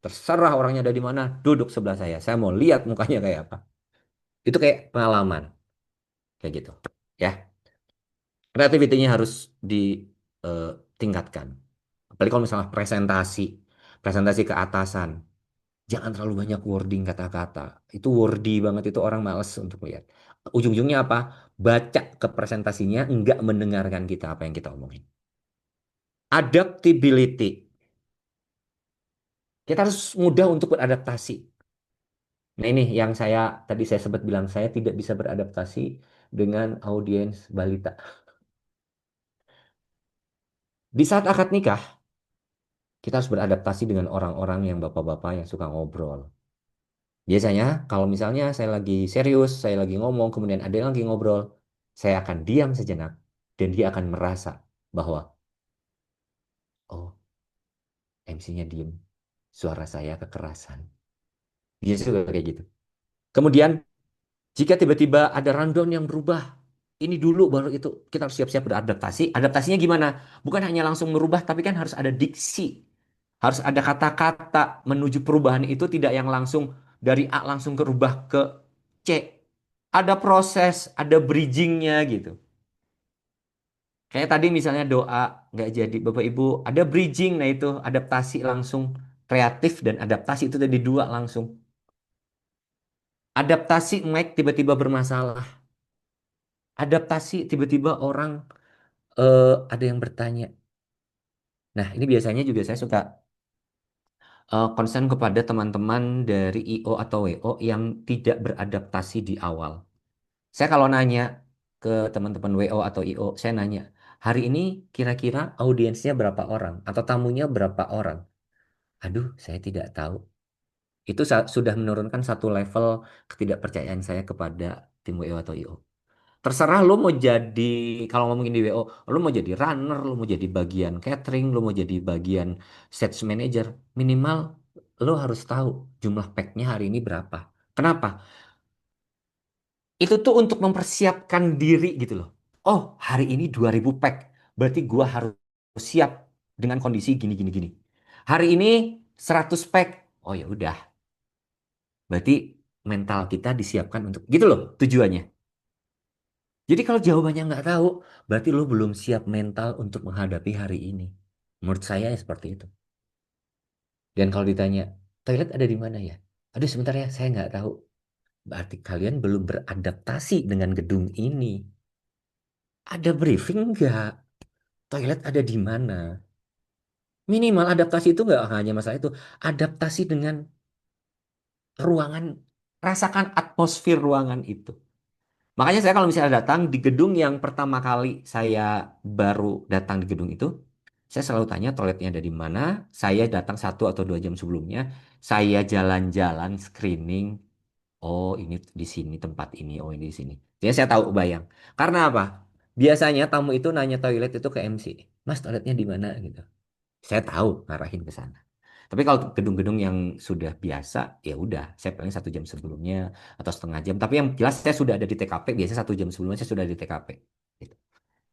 Terserah orangnya ada di mana, duduk sebelah saya. Saya mau lihat mukanya kayak apa. Itu kayak pengalaman. Kayak gitu. Ya, kreativitinya harus ditingkatkan. Apalagi kalau misalnya presentasi, presentasi ke atasan. Jangan terlalu banyak wording kata-kata. Itu wordy banget, itu orang males untuk lihat. Ujung-ujungnya apa? Baca ke presentasinya, nggak mendengarkan kita apa yang kita omongin. Adaptability. Kita harus mudah untuk beradaptasi. Nah ini yang tadi saya sempat bilang, saya tidak bisa beradaptasi dengan audiens balita. Di saat akad nikah, kita harus beradaptasi dengan orang-orang yang bapak-bapak yang suka ngobrol. Biasanya kalau misalnya saya lagi serius, saya lagi ngomong, kemudian ada yang lagi ngobrol, saya akan diam sejenak dan dia akan merasa bahwa, oh, MC-nya diem, suara saya kekerasan. Dia juga kayak gitu. Kemudian jika tiba-tiba ada rundown yang berubah, ini dulu baru itu kita harus siap-siap beradaptasi. Adaptasinya gimana? Bukan hanya langsung merubah, tapi kan harus ada diksi. Harus ada kata-kata menuju perubahan itu tidak yang langsung dari A langsung kerubah ke C. Ada proses, ada bridgingnya gitu. Kayak tadi misalnya doa nggak jadi Bapak Ibu, ada bridging, nah itu adaptasi langsung kreatif dan adaptasi itu tadi dua langsung. Adaptasi mic tiba-tiba bermasalah. Adaptasi tiba-tiba orang ada yang bertanya. Nah ini biasanya juga saya suka concern kepada teman-teman dari IO atau WO yang tidak beradaptasi di awal. Saya kalau nanya ke teman-teman WO atau IO, saya nanya, hari ini kira-kira audiensnya berapa orang atau tamunya berapa orang? Aduh, saya tidak tahu. Itu sudah menurunkan satu level ketidakpercayaan saya kepada tim WO atau IO. Terserah lo mau jadi, kalau ngomongin di WO, lo mau jadi runner, lo mau jadi bagian catering, lo mau jadi bagian sales manager, minimal lo harus tahu jumlah packnya hari ini berapa. Kenapa? Itu tuh untuk mempersiapkan diri gitu loh. Oh, hari ini 2000 pack. Berarti gua harus siap dengan kondisi gini gini gini. Hari ini 100 pack. Oh ya udah. Berarti mental kita disiapkan untuk gitu loh tujuannya. Jadi kalau jawabannya nggak tahu, berarti lo belum siap mental untuk menghadapi hari ini. Menurut saya ya seperti itu. Dan kalau ditanya, toilet ada di mana ya? Aduh sebentar ya, saya nggak tahu. Berarti kalian belum beradaptasi dengan gedung ini. Ada briefing nggak? Toilet ada di mana? Minimal adaptasi itu nggak hanya masalah itu. Adaptasi dengan ruangan, rasakan atmosfer ruangan itu. Makanya saya kalau misalnya datang di gedung yang pertama kali saya baru datang di gedung itu, saya selalu tanya toiletnya ada di mana. Saya datang 1 atau 2 jam sebelumnya. Saya jalan-jalan screening. Oh ini di sini tempat ini. Oh ini di sini. Jadi saya tahu bayang. Karena apa? Biasanya tamu itu nanya toilet itu ke MC. Mas toiletnya di mana gitu. Saya tahu ngarahin ke sana. Tapi kalau gedung-gedung yang sudah biasa, ya udah, saya paling 1 jam sebelumnya atau setengah jam. Tapi yang jelas saya sudah ada di TKP. Biasanya 1 jam sebelumnya saya sudah di TKP. Gitu.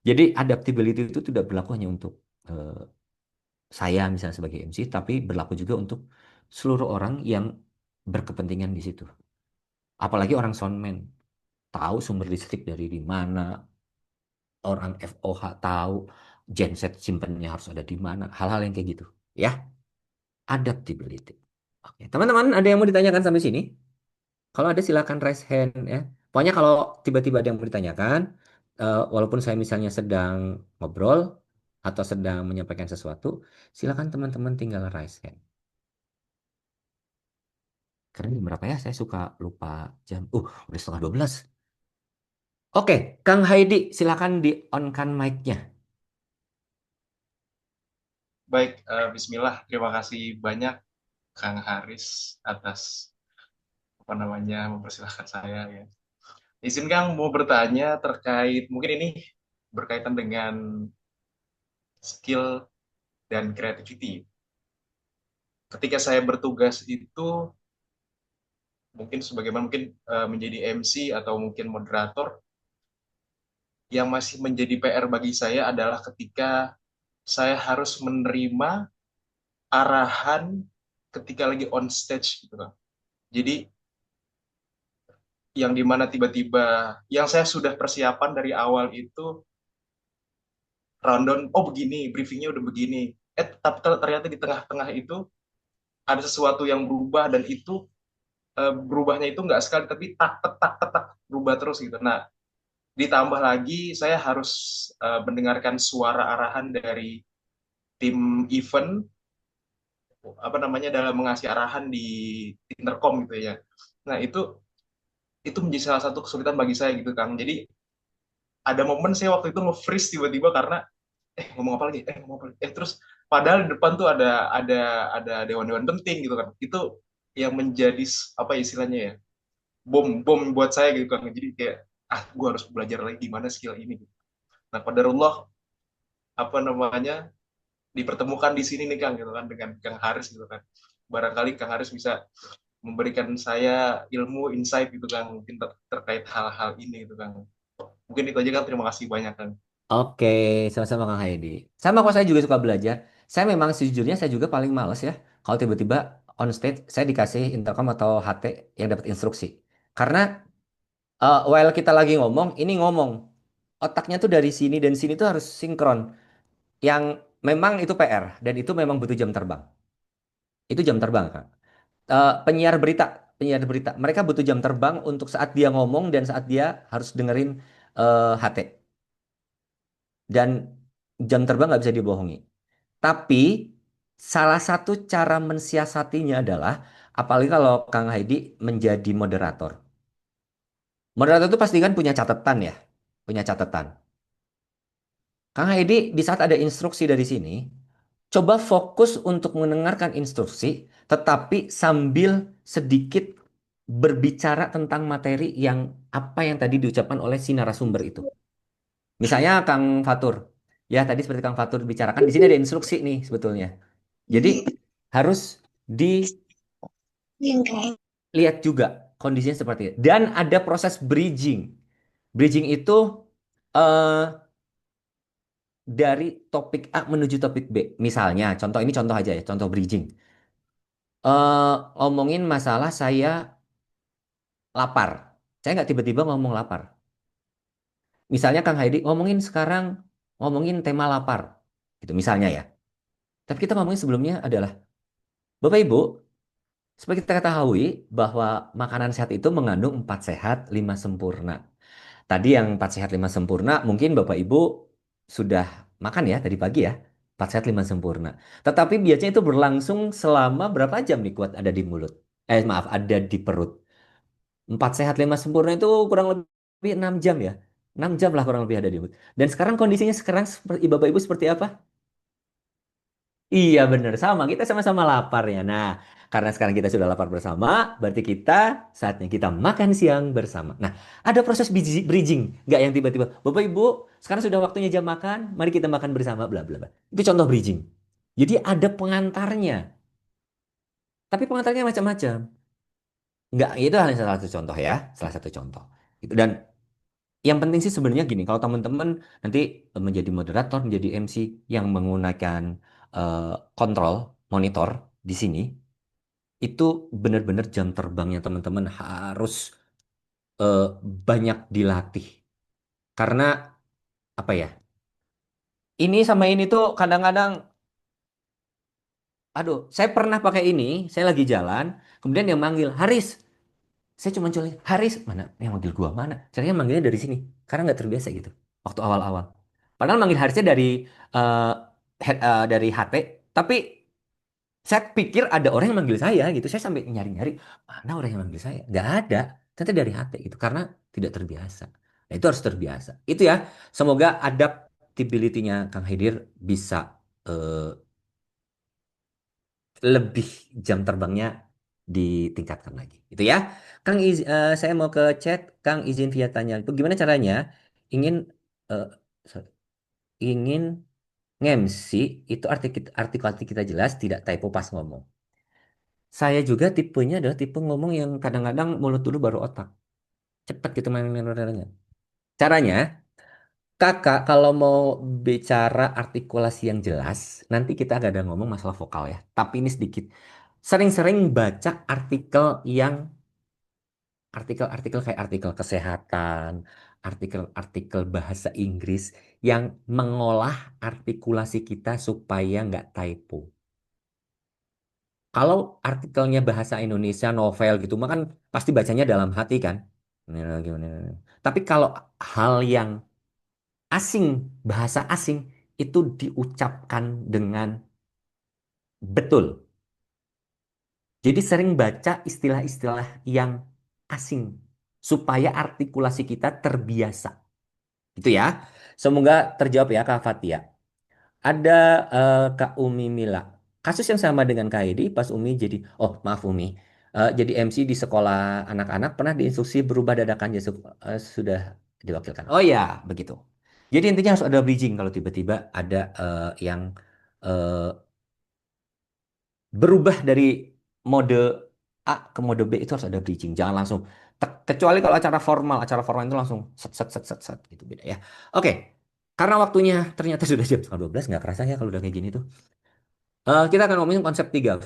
Jadi adaptability itu tidak berlaku hanya untuk eh, saya misalnya sebagai MC, tapi berlaku juga untuk seluruh orang yang berkepentingan di situ. Apalagi orang soundman, tahu sumber listrik dari di mana, orang FOH tahu genset simpennya harus ada di mana, hal-hal yang kayak gitu. Ya, adaptability. Oke, teman-teman, ada yang mau ditanyakan sampai sini? Kalau ada silakan raise hand ya. Pokoknya kalau tiba-tiba ada yang mau ditanyakan, walaupun saya misalnya sedang ngobrol atau sedang menyampaikan sesuatu, silakan teman-teman tinggal raise hand. Karena jam berapa ya? Saya suka lupa jam. Udah setengah 12. Oke, Kang Haidi, silakan di on-kan mic-nya. Baik, Bismillah. Terima kasih banyak Kang Haris atas apa namanya mempersilahkan saya ya. Izin Kang mau bertanya terkait mungkin ini berkaitan dengan skill dan creativity. Ketika saya bertugas itu mungkin sebagaimana mungkin menjadi MC atau mungkin moderator, yang masih menjadi PR bagi saya adalah ketika saya harus menerima arahan ketika lagi on stage gitu kan. Jadi yang dimana tiba-tiba yang saya sudah persiapan dari awal itu rundown, oh begini, briefingnya udah begini. Tapi ternyata di tengah-tengah itu ada sesuatu yang berubah dan itu berubahnya itu nggak sekali tapi tak tak tak tak tak berubah terus gitu. Nah, ditambah lagi saya harus mendengarkan suara arahan dari tim event apa namanya dalam mengasih arahan di intercom gitu ya. Nah, itu menjadi salah satu kesulitan bagi saya gitu Kang. Jadi ada momen saya waktu itu nge-freeze tiba-tiba karena ngomong apa lagi? Ngomong apa lagi? Terus padahal di depan tuh ada dewan-dewan penting gitu kan. Itu yang menjadi apa istilahnya ya? Bom buat saya gitu kan. Jadi kayak gue harus belajar lagi gimana skill ini. Nah, qadarullah apa namanya dipertemukan di sini nih Kang gitu kan dengan Kang Haris gitu kan. Barangkali Kang Haris bisa memberikan saya ilmu insight gitu kan mungkin terkait hal-hal ini gitu kan. Mungkin itu aja kan terima kasih banyak kan. Oke, sama-sama Kang Haidi. Sama kok saya juga suka belajar. Saya memang sejujurnya saya juga paling males ya. Kalau tiba-tiba on stage saya dikasih intercom atau HT yang dapat instruksi. Karena while kita lagi ngomong, ini ngomong. Otaknya tuh dari sini dan sini tuh harus sinkron. Yang memang itu PR dan itu memang butuh jam terbang. Itu jam terbang, Kak. Penyiar berita, mereka butuh jam terbang untuk saat dia ngomong dan saat dia harus dengerin HT. Dan jam terbang nggak bisa dibohongi. Tapi salah satu cara mensiasatinya adalah, apalagi kalau Kang Haidi menjadi moderator. Moderator itu pasti kan punya catatan ya, punya catatan. Kang Haidi di saat ada instruksi dari sini, coba fokus untuk mendengarkan instruksi, tetapi sambil sedikit berbicara tentang materi yang apa yang tadi diucapkan oleh si narasumber itu. Misalnya Kang Fatur, ya tadi seperti Kang Fatur bicarakan, di sini ada instruksi nih sebetulnya. Jadi harus dilihat juga kondisinya seperti itu. Dan ada proses bridging. Bridging itu eh, dari topik A menuju topik B. Misalnya, contoh ini contoh aja ya, contoh bridging. Ngomongin masalah saya lapar. Saya nggak tiba-tiba ngomong lapar. Misalnya Kang Haidi ngomongin tema lapar. Gitu misalnya ya. Tapi kita ngomongin sebelumnya adalah, Bapak Ibu, seperti kita ketahui bahwa makanan sehat itu mengandung 4 sehat, 5 sempurna. Tadi yang 4 sehat, 5 sempurna mungkin Bapak Ibu sudah makan ya tadi pagi ya. 4 sehat, 5 sempurna. Tetapi biasanya itu berlangsung selama berapa jam nih kuat ada di mulut? Maaf, ada di perut. 4 sehat 5 sempurna itu kurang lebih 6 jam ya. 6 jam lah kurang lebih ada di mulut. Dan sekarang kondisinya sekarang seperti Bapak Ibu seperti apa? Iya benar sama, kita sama-sama lapar ya. Nah, karena sekarang kita sudah lapar bersama, berarti saatnya kita makan siang bersama. Nah, ada proses bridging, nggak yang tiba-tiba, Bapak Ibu, sekarang sudah waktunya jam makan, mari kita makan bersama, bla bla bla. Itu contoh bridging. Jadi ada pengantarnya, tapi pengantarnya macam-macam. Nggak, itu hanya salah satu contoh ya, salah satu contoh. Gitu. Dan yang penting sih sebenarnya gini, kalau teman-teman nanti menjadi moderator, menjadi MC yang menggunakan eh, kontrol, monitor di sini, itu benar-benar jam terbangnya teman-teman harus eh, banyak dilatih. Karena apa ya? Ini sama ini tuh kadang-kadang, aduh, saya pernah pakai ini, saya lagi jalan, kemudian yang manggil Haris, saya cuma culik Haris, mana yang manggil gua mana? Caranya manggilnya dari sini, karena nggak terbiasa gitu. Waktu awal-awal, padahal manggil Harisnya eh, dari HT, tapi saya pikir ada orang yang manggil saya gitu. Saya sampai nyari-nyari mana orang yang manggil saya. Nggak ada. Ternyata dari HT gitu. Karena tidak terbiasa. Nah, itu harus terbiasa. Itu ya. Semoga adaptability-nya Kang Haidir bisa eh, lebih jam terbangnya ditingkatkan lagi. Itu ya. Saya mau ke chat. Kang izin via tanya. Itu gimana caranya? Ingin eh, sorry, ingin nge-MC itu artikel kita jelas, tidak typo pas ngomong. Saya juga tipenya adalah tipe ngomong yang kadang-kadang mulut dulu baru otak. Cepet gitu main. Caranya, kakak kalau mau bicara artikulasi yang jelas, nanti kita gak ada ngomong masalah vokal ya. Tapi ini sedikit. Sering-sering baca artikel kayak artikel kesehatan, artikel bahasa Inggris yang mengolah artikulasi kita supaya nggak typo. Kalau artikelnya bahasa Indonesia novel gitu, mah kan pasti bacanya dalam hati kan. Gimana. Tapi kalau hal yang asing, bahasa asing itu diucapkan dengan betul. Jadi sering baca istilah-istilah yang asing supaya artikulasi kita terbiasa. Gitu ya. Semoga terjawab ya Kak Fatia. Ada Kak Umi Mila. Kasus yang sama dengan Kak Edi pas Umi jadi, oh maaf Umi, jadi MC di sekolah anak-anak pernah diinstruksi berubah dadakan ya sudah diwakilkan. Oh ya, begitu. Jadi intinya harus ada bridging kalau tiba-tiba ada yang eh, berubah dari mode A ke mode B itu harus ada bridging. Jangan langsung kecuali kalau acara formal itu langsung set set set set set gitu beda ya. Oke. Karena waktunya ternyata sudah jam setengah 12, nggak kerasa ya kalau udah kayak gini tuh. Kita akan ngomongin konsep 3V.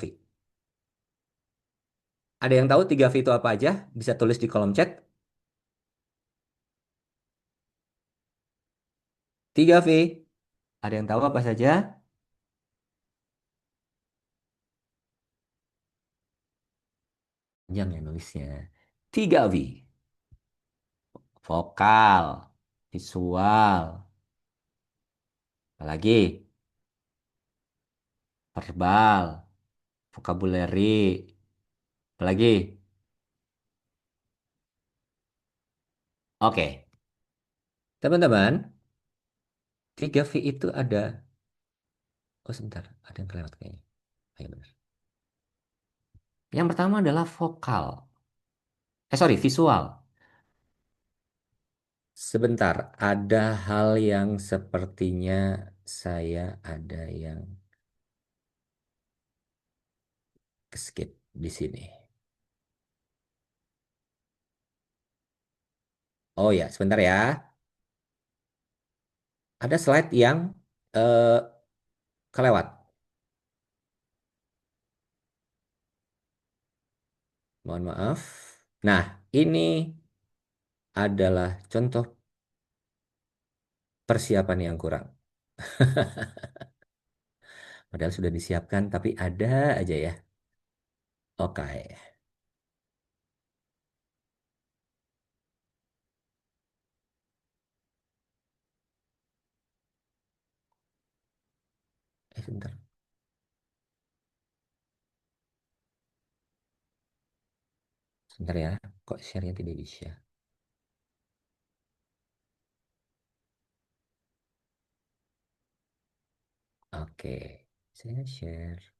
Ada yang tahu 3V itu apa aja? Bisa tulis di kolom chat. 3V. Ada yang tahu apa saja? Panjang ya nulisnya. 3V. Vokal, visual, apalagi verbal, vocabulary, apalagi. Oke, teman-teman, 3V itu ada. Oh, sebentar, ada yang kelewat kayaknya. Ayo benar. Yang pertama adalah vokal. Sorry, visual. Sebentar, ada hal yang sepertinya saya ada yang skip di sini. Oh ya, sebentar ya. Ada slide yang eh, kelewat. Mohon maaf. Nah, ini adalah contoh persiapan yang kurang. Padahal sudah disiapkan, tapi ada aja ya. Oke. Sebentar. Sebentar ya. Kok share-nya tidak bisa? Oke. Saya share.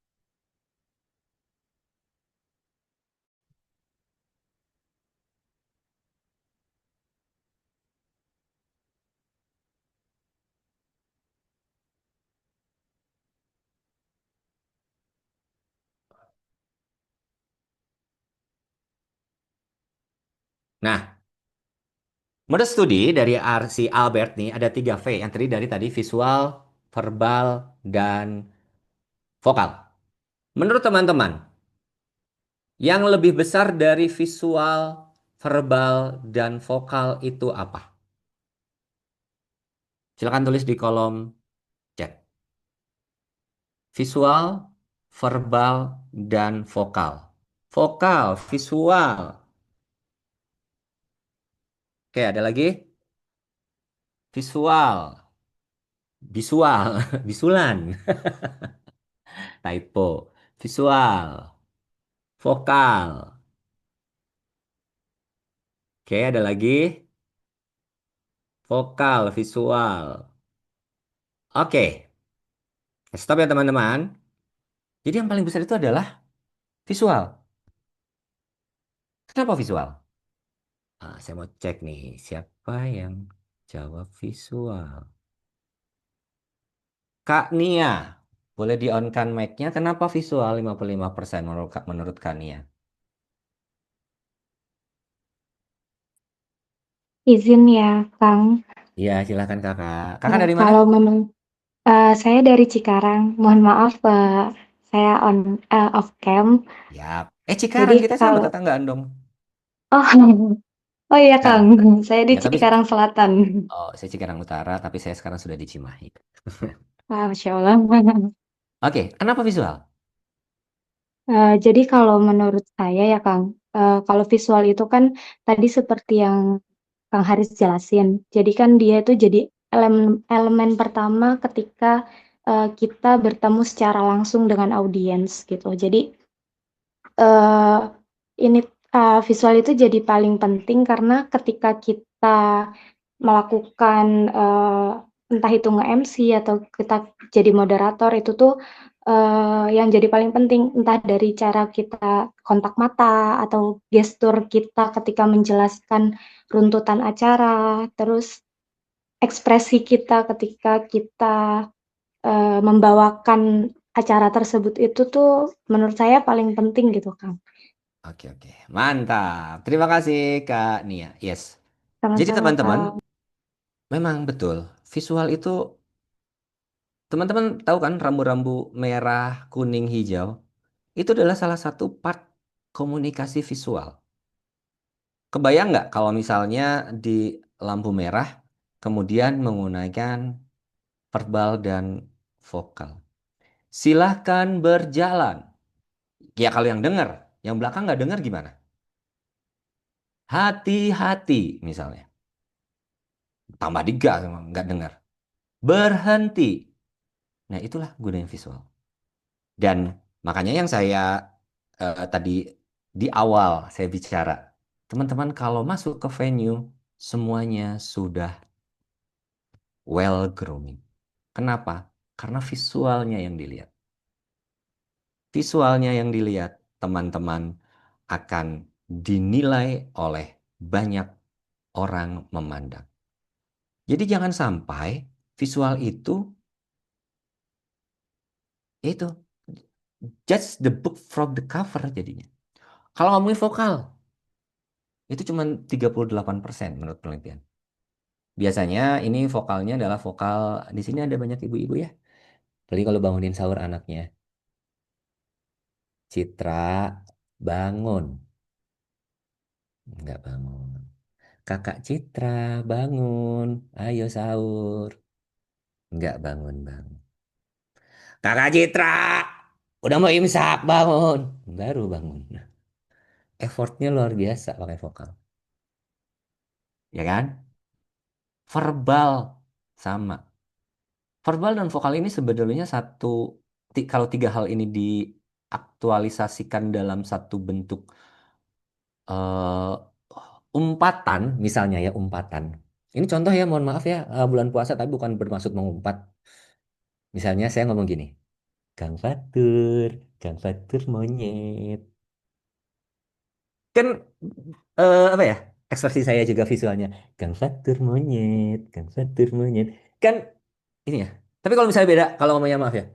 Nah, menurut studi dari si Albert nih ada 3V yang terdiri dari tadi visual, verbal, dan vokal. Menurut teman-teman, yang lebih besar dari visual, verbal, dan vokal itu apa? Silakan tulis di kolom chat. Visual, verbal, dan vokal. Vokal, visual. Oke, ada lagi? Visual, visual, bisulan, typo. Visual, vokal. Oke, ada lagi? Vokal, visual. Oke, stop ya teman-teman. Jadi yang paling besar itu adalah visual. Kenapa visual? Saya mau cek nih, siapa yang jawab visual? Kak Nia, boleh di-on-kan mic-nya. Kenapa visual 55% menurut Kak Nia? Izin ya, Kang. Iya, silakan Kakak. Kakak dari mana? Kalau saya dari Cikarang, mohon maaf, saya off cam. Yap. Jadi Cikarang, kita sama kalau tetanggaan dong. oh oh iya Ya, Kang, saya di ya tapi Cikarang Selatan. saya Cikarang Utara, tapi saya sekarang sudah di Cimahi. Wah, Masya Allah. Oke, kenapa visual? Jadi kalau menurut saya ya Kang, kalau visual itu kan tadi seperti yang Kang Haris jelasin. Jadi kan dia itu jadi elemen elemen pertama ketika kita bertemu secara langsung dengan audiens gitu. Jadi eh ini visual itu jadi paling penting karena ketika kita melakukan entah itu nge-MC atau kita jadi moderator itu tuh yang jadi paling penting entah dari cara kita kontak mata atau gestur kita ketika menjelaskan runtutan acara, terus ekspresi kita ketika kita membawakan acara tersebut itu tuh menurut saya paling penting gitu, Kang. Oke, oke. Mantap. Terima kasih, Kak Nia. Yes. Jadi Sama-sama, teman-teman, Kang. memang betul. Visual itu, teman-teman tahu kan rambu-rambu merah, kuning, hijau? Itu adalah salah satu part komunikasi visual. Kebayang nggak kalau misalnya di lampu merah, kemudian menggunakan verbal dan vokal. Silahkan berjalan. Ya kalau yang dengar, yang belakang nggak dengar gimana? Hati-hati misalnya. Tambah digas, nggak dengar. Berhenti. Nah itulah gunanya visual. Dan makanya yang saya tadi di awal saya bicara, teman-teman kalau masuk ke venue, semuanya sudah well grooming. Kenapa? Karena visualnya yang dilihat. Visualnya yang dilihat, teman-teman akan dinilai oleh banyak orang memandang. Jadi jangan sampai visual itu judge the book from the cover jadinya. Kalau ngomongin vokal, itu cuma 38% menurut penelitian. Biasanya ini vokalnya adalah vokal, di sini ada banyak ibu-ibu ya. Apalagi kalau bangunin sahur anaknya. Citra, bangun. Enggak bangun. Kakak Citra, bangun. Ayo sahur. Enggak bangun, bang. Kakak Citra, udah mau imsak, bangun. Baru bangun. Effortnya luar biasa pakai vokal. Ya kan? Verbal sama. Verbal dan vokal ini sebetulnya kalau tiga hal ini diaktualisasikan dalam satu bentuk eh, umpatan, misalnya ya umpatan. Ini contoh ya, mohon maaf ya, bulan puasa tapi bukan bermaksud mengumpat. Misalnya saya ngomong gini, Kang Fatur monyet. Kan apa ya? Ekspresi saya juga visualnya, Kang Fatur monyet. Kan ini ya. Tapi kalau misalnya beda, kalau ngomongnya maaf ya,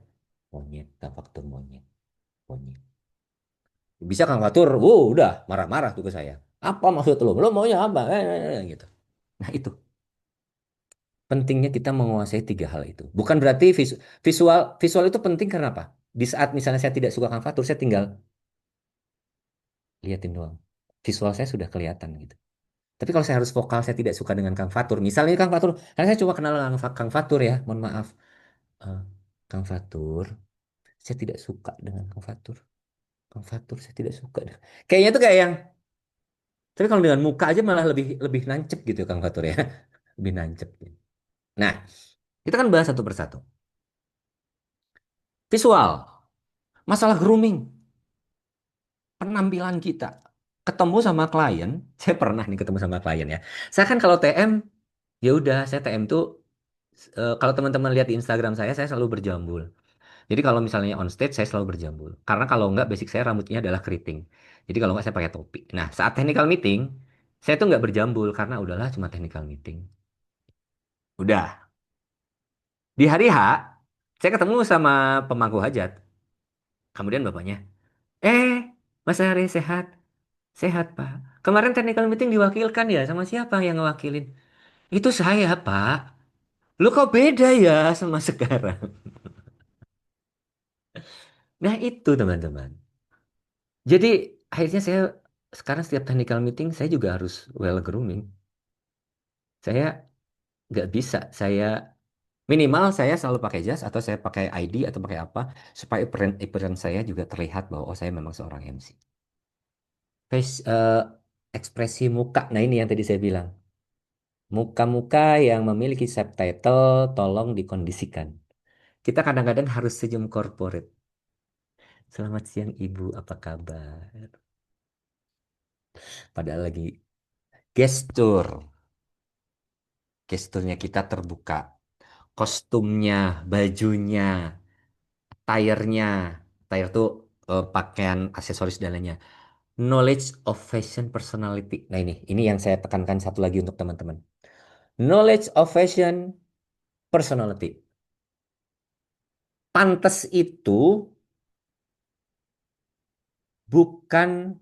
monyet, Kang Fatur monyet, monyet. Bisa Kang Fatur, udah marah-marah tuh ke saya. Apa maksud lo maunya apa? Gitu. Nah itu pentingnya kita menguasai tiga hal itu. Bukan berarti visual visual itu penting karena apa? Di saat misalnya saya tidak suka Kang Fatur, saya tinggal liatin doang. visual saya sudah kelihatan gitu. Tapi kalau saya harus vokal, saya tidak suka dengan Kang Fatur. Misalnya Kang Fatur, karena saya cuma kenal Kang Fatur ya, mohon maaf. Eh, Kang Fatur, saya tidak suka dengan Kang Fatur. Kang Fatur, saya tidak suka. Kayaknya tuh kayak yang, tapi kalau dengan muka aja malah lebih lebih nancep gitu Kang Fatur ya. Lebih nancep. Nah, kita kan bahas satu persatu. Visual, masalah grooming, penampilan kita. Ketemu sama klien, saya pernah nih ketemu sama klien ya. Saya kan kalau TM, ya udah, saya TM tuh kalau teman-teman lihat di Instagram saya selalu berjambul. Jadi kalau misalnya on stage saya selalu berjambul. Karena kalau enggak basic saya rambutnya adalah keriting. Jadi kalau enggak saya pakai topi. Nah, saat technical meeting, saya tuh nggak berjambul karena udahlah cuma technical meeting. Udah. Di hari H, saya ketemu sama pemangku hajat. Kemudian bapaknya, "Eh, Mas Ari sehat?" "Sehat, Pak." "Kemarin technical meeting diwakilkan ya sama siapa yang ngewakilin?" "Itu saya, Pak." "Lu kok beda ya sama sekarang?" Nah, itu teman-teman. Jadi akhirnya saya sekarang setiap technical meeting saya juga harus well grooming. Saya nggak bisa, saya minimal saya selalu pakai jas atau saya pakai ID atau pakai apa supaya appearance saya juga terlihat bahwa oh saya memang seorang MC. Ekspresi muka, nah ini yang tadi saya bilang. Muka-muka yang memiliki subtitle tolong dikondisikan. Kita kadang-kadang harus senyum corporate. "Selamat siang Ibu, apa kabar?" Padahal lagi gestur. Gesturnya kita terbuka. Kostumnya, bajunya, tire-nya. Tire tuh pakaian, aksesoris dan lainnya. Knowledge of fashion personality. Nah ini yang saya tekankan satu lagi untuk teman-teman. Knowledge of fashion personality. Pantes itu bukan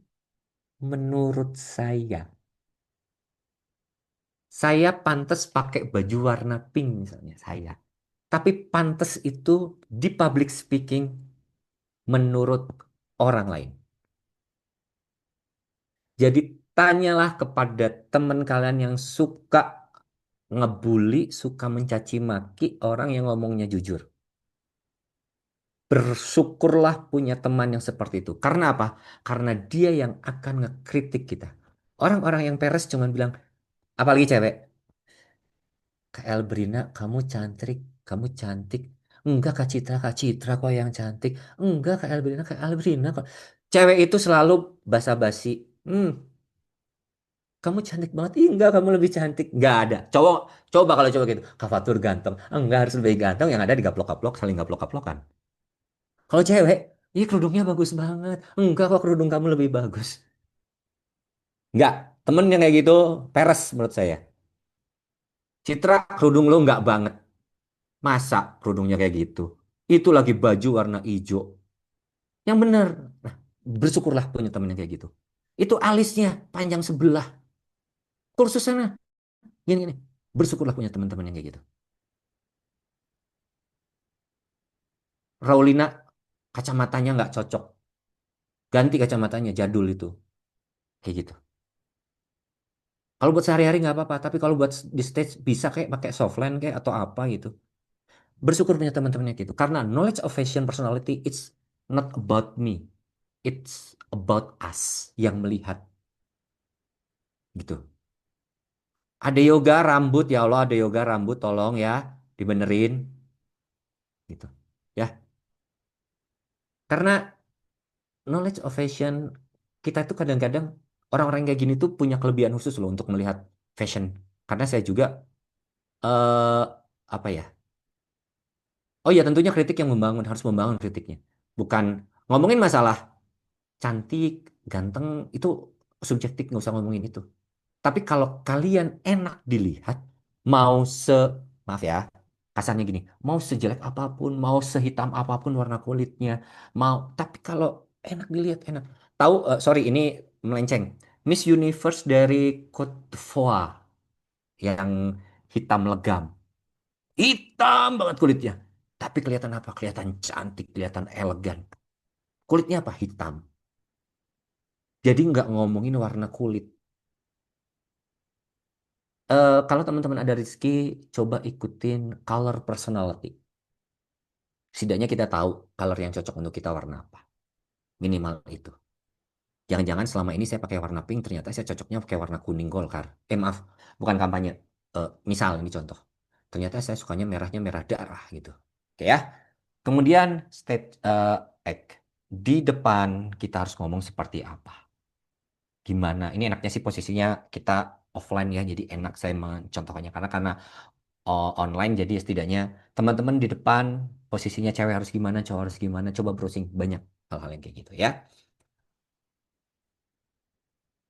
menurut saya. Saya pantes pakai baju warna pink misalnya saya. Tapi pantes itu di public speaking menurut orang lain. Jadi tanyalah kepada teman kalian yang suka ngebully, suka mencaci maki orang yang ngomongnya jujur. Bersyukurlah punya teman yang seperti itu. Karena apa? Karena dia yang akan ngekritik kita. Orang-orang yang peres cuma bilang, apalagi cewek, "Kak Elbrina, kamu cantik, kamu cantik." "Enggak Kak Citra kok yang cantik." "Enggak Kak Elbrina kok." Cewek itu selalu basa-basi. "Hmm, kamu cantik banget." "Ih, enggak, kamu lebih cantik." Enggak ada. Cowok, coba kalau cowok gitu. "Kak Fatur ganteng." "Enggak, harus lebih ganteng." Yang ada digaplok-gaplok, saling gaplok-gaplokan. Kalau cewek, "Ih, kerudungnya bagus banget." "Enggak kok, kerudung kamu lebih bagus." Enggak. Temen yang kayak gitu, peres menurut saya. "Citra, kerudung lo enggak banget." "Masa kerudungnya kayak gitu? Itu lagi baju warna hijau." Yang bener. Nah, bersyukurlah punya temen yang kayak gitu. "Itu alisnya panjang sebelah." Kursus sana. Gini, gini. Bersyukurlah punya teman-teman yang kayak gitu. Raulina, kacamatanya nggak cocok. Ganti kacamatanya, jadul itu. Kayak gitu. Kalau buat sehari-hari nggak apa-apa. Tapi kalau buat di stage bisa kayak pakai softline kayak atau apa gitu. Bersyukur punya teman-temannya gitu. Karena knowledge of fashion personality, it's not about me. It's about us yang melihat. Gitu. Ada yoga rambut, ya Allah ada yoga rambut, tolong ya dibenerin. Gitu. Ya, karena knowledge of fashion kita tuh kadang-kadang orang-orang kayak gini tuh punya kelebihan khusus loh untuk melihat fashion. Karena saya juga eh apa ya? Oh ya tentunya kritik yang membangun harus membangun kritiknya. Bukan ngomongin masalah cantik, ganteng itu subjektif nggak usah ngomongin itu. Tapi kalau kalian enak dilihat, mau se maaf ya, kasarnya gini, mau sejelek apapun, mau sehitam apapun warna kulitnya, mau tapi kalau enak dilihat enak. Tahu sorry ini melenceng. Miss Universe dari Cote d'Ivoire yang hitam legam. Hitam banget kulitnya. Tapi kelihatan apa? Kelihatan cantik, kelihatan elegan. Kulitnya apa? Hitam. Jadi nggak ngomongin warna kulit. Kalau teman-teman ada rezeki, coba ikutin color personality. Setidaknya kita tahu color yang cocok untuk kita warna apa. Minimal itu. Jangan-jangan selama ini saya pakai warna pink, ternyata saya cocoknya pakai warna kuning Golkar. Maaf, bukan kampanye. Misal ini contoh. Ternyata saya sukanya merahnya merah darah gitu. Oke ya. Kemudian state act. Di depan kita harus ngomong seperti apa. Gimana? Ini enaknya sih posisinya kita offline ya. Jadi enak saya mencontohkannya. Karena online jadi setidaknya teman-teman di depan posisinya cewek harus gimana, cowok harus gimana. Coba browsing banyak hal-hal yang kayak gitu ya.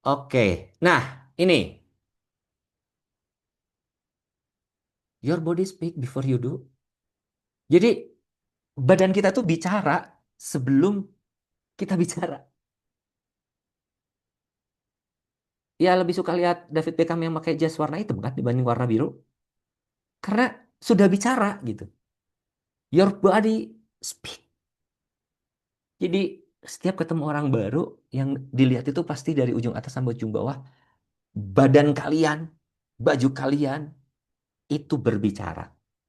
Oke, nah ini your body speak before you do. Jadi badan kita tuh bicara sebelum kita bicara. Ya lebih suka lihat David Beckham yang pakai jas warna hitam kan dibanding warna biru. Karena sudah bicara gitu. Your body speak. Jadi setiap ketemu orang baru yang dilihat itu pasti dari ujung atas sampai ujung bawah. Badan kalian, baju kalian itu berbicara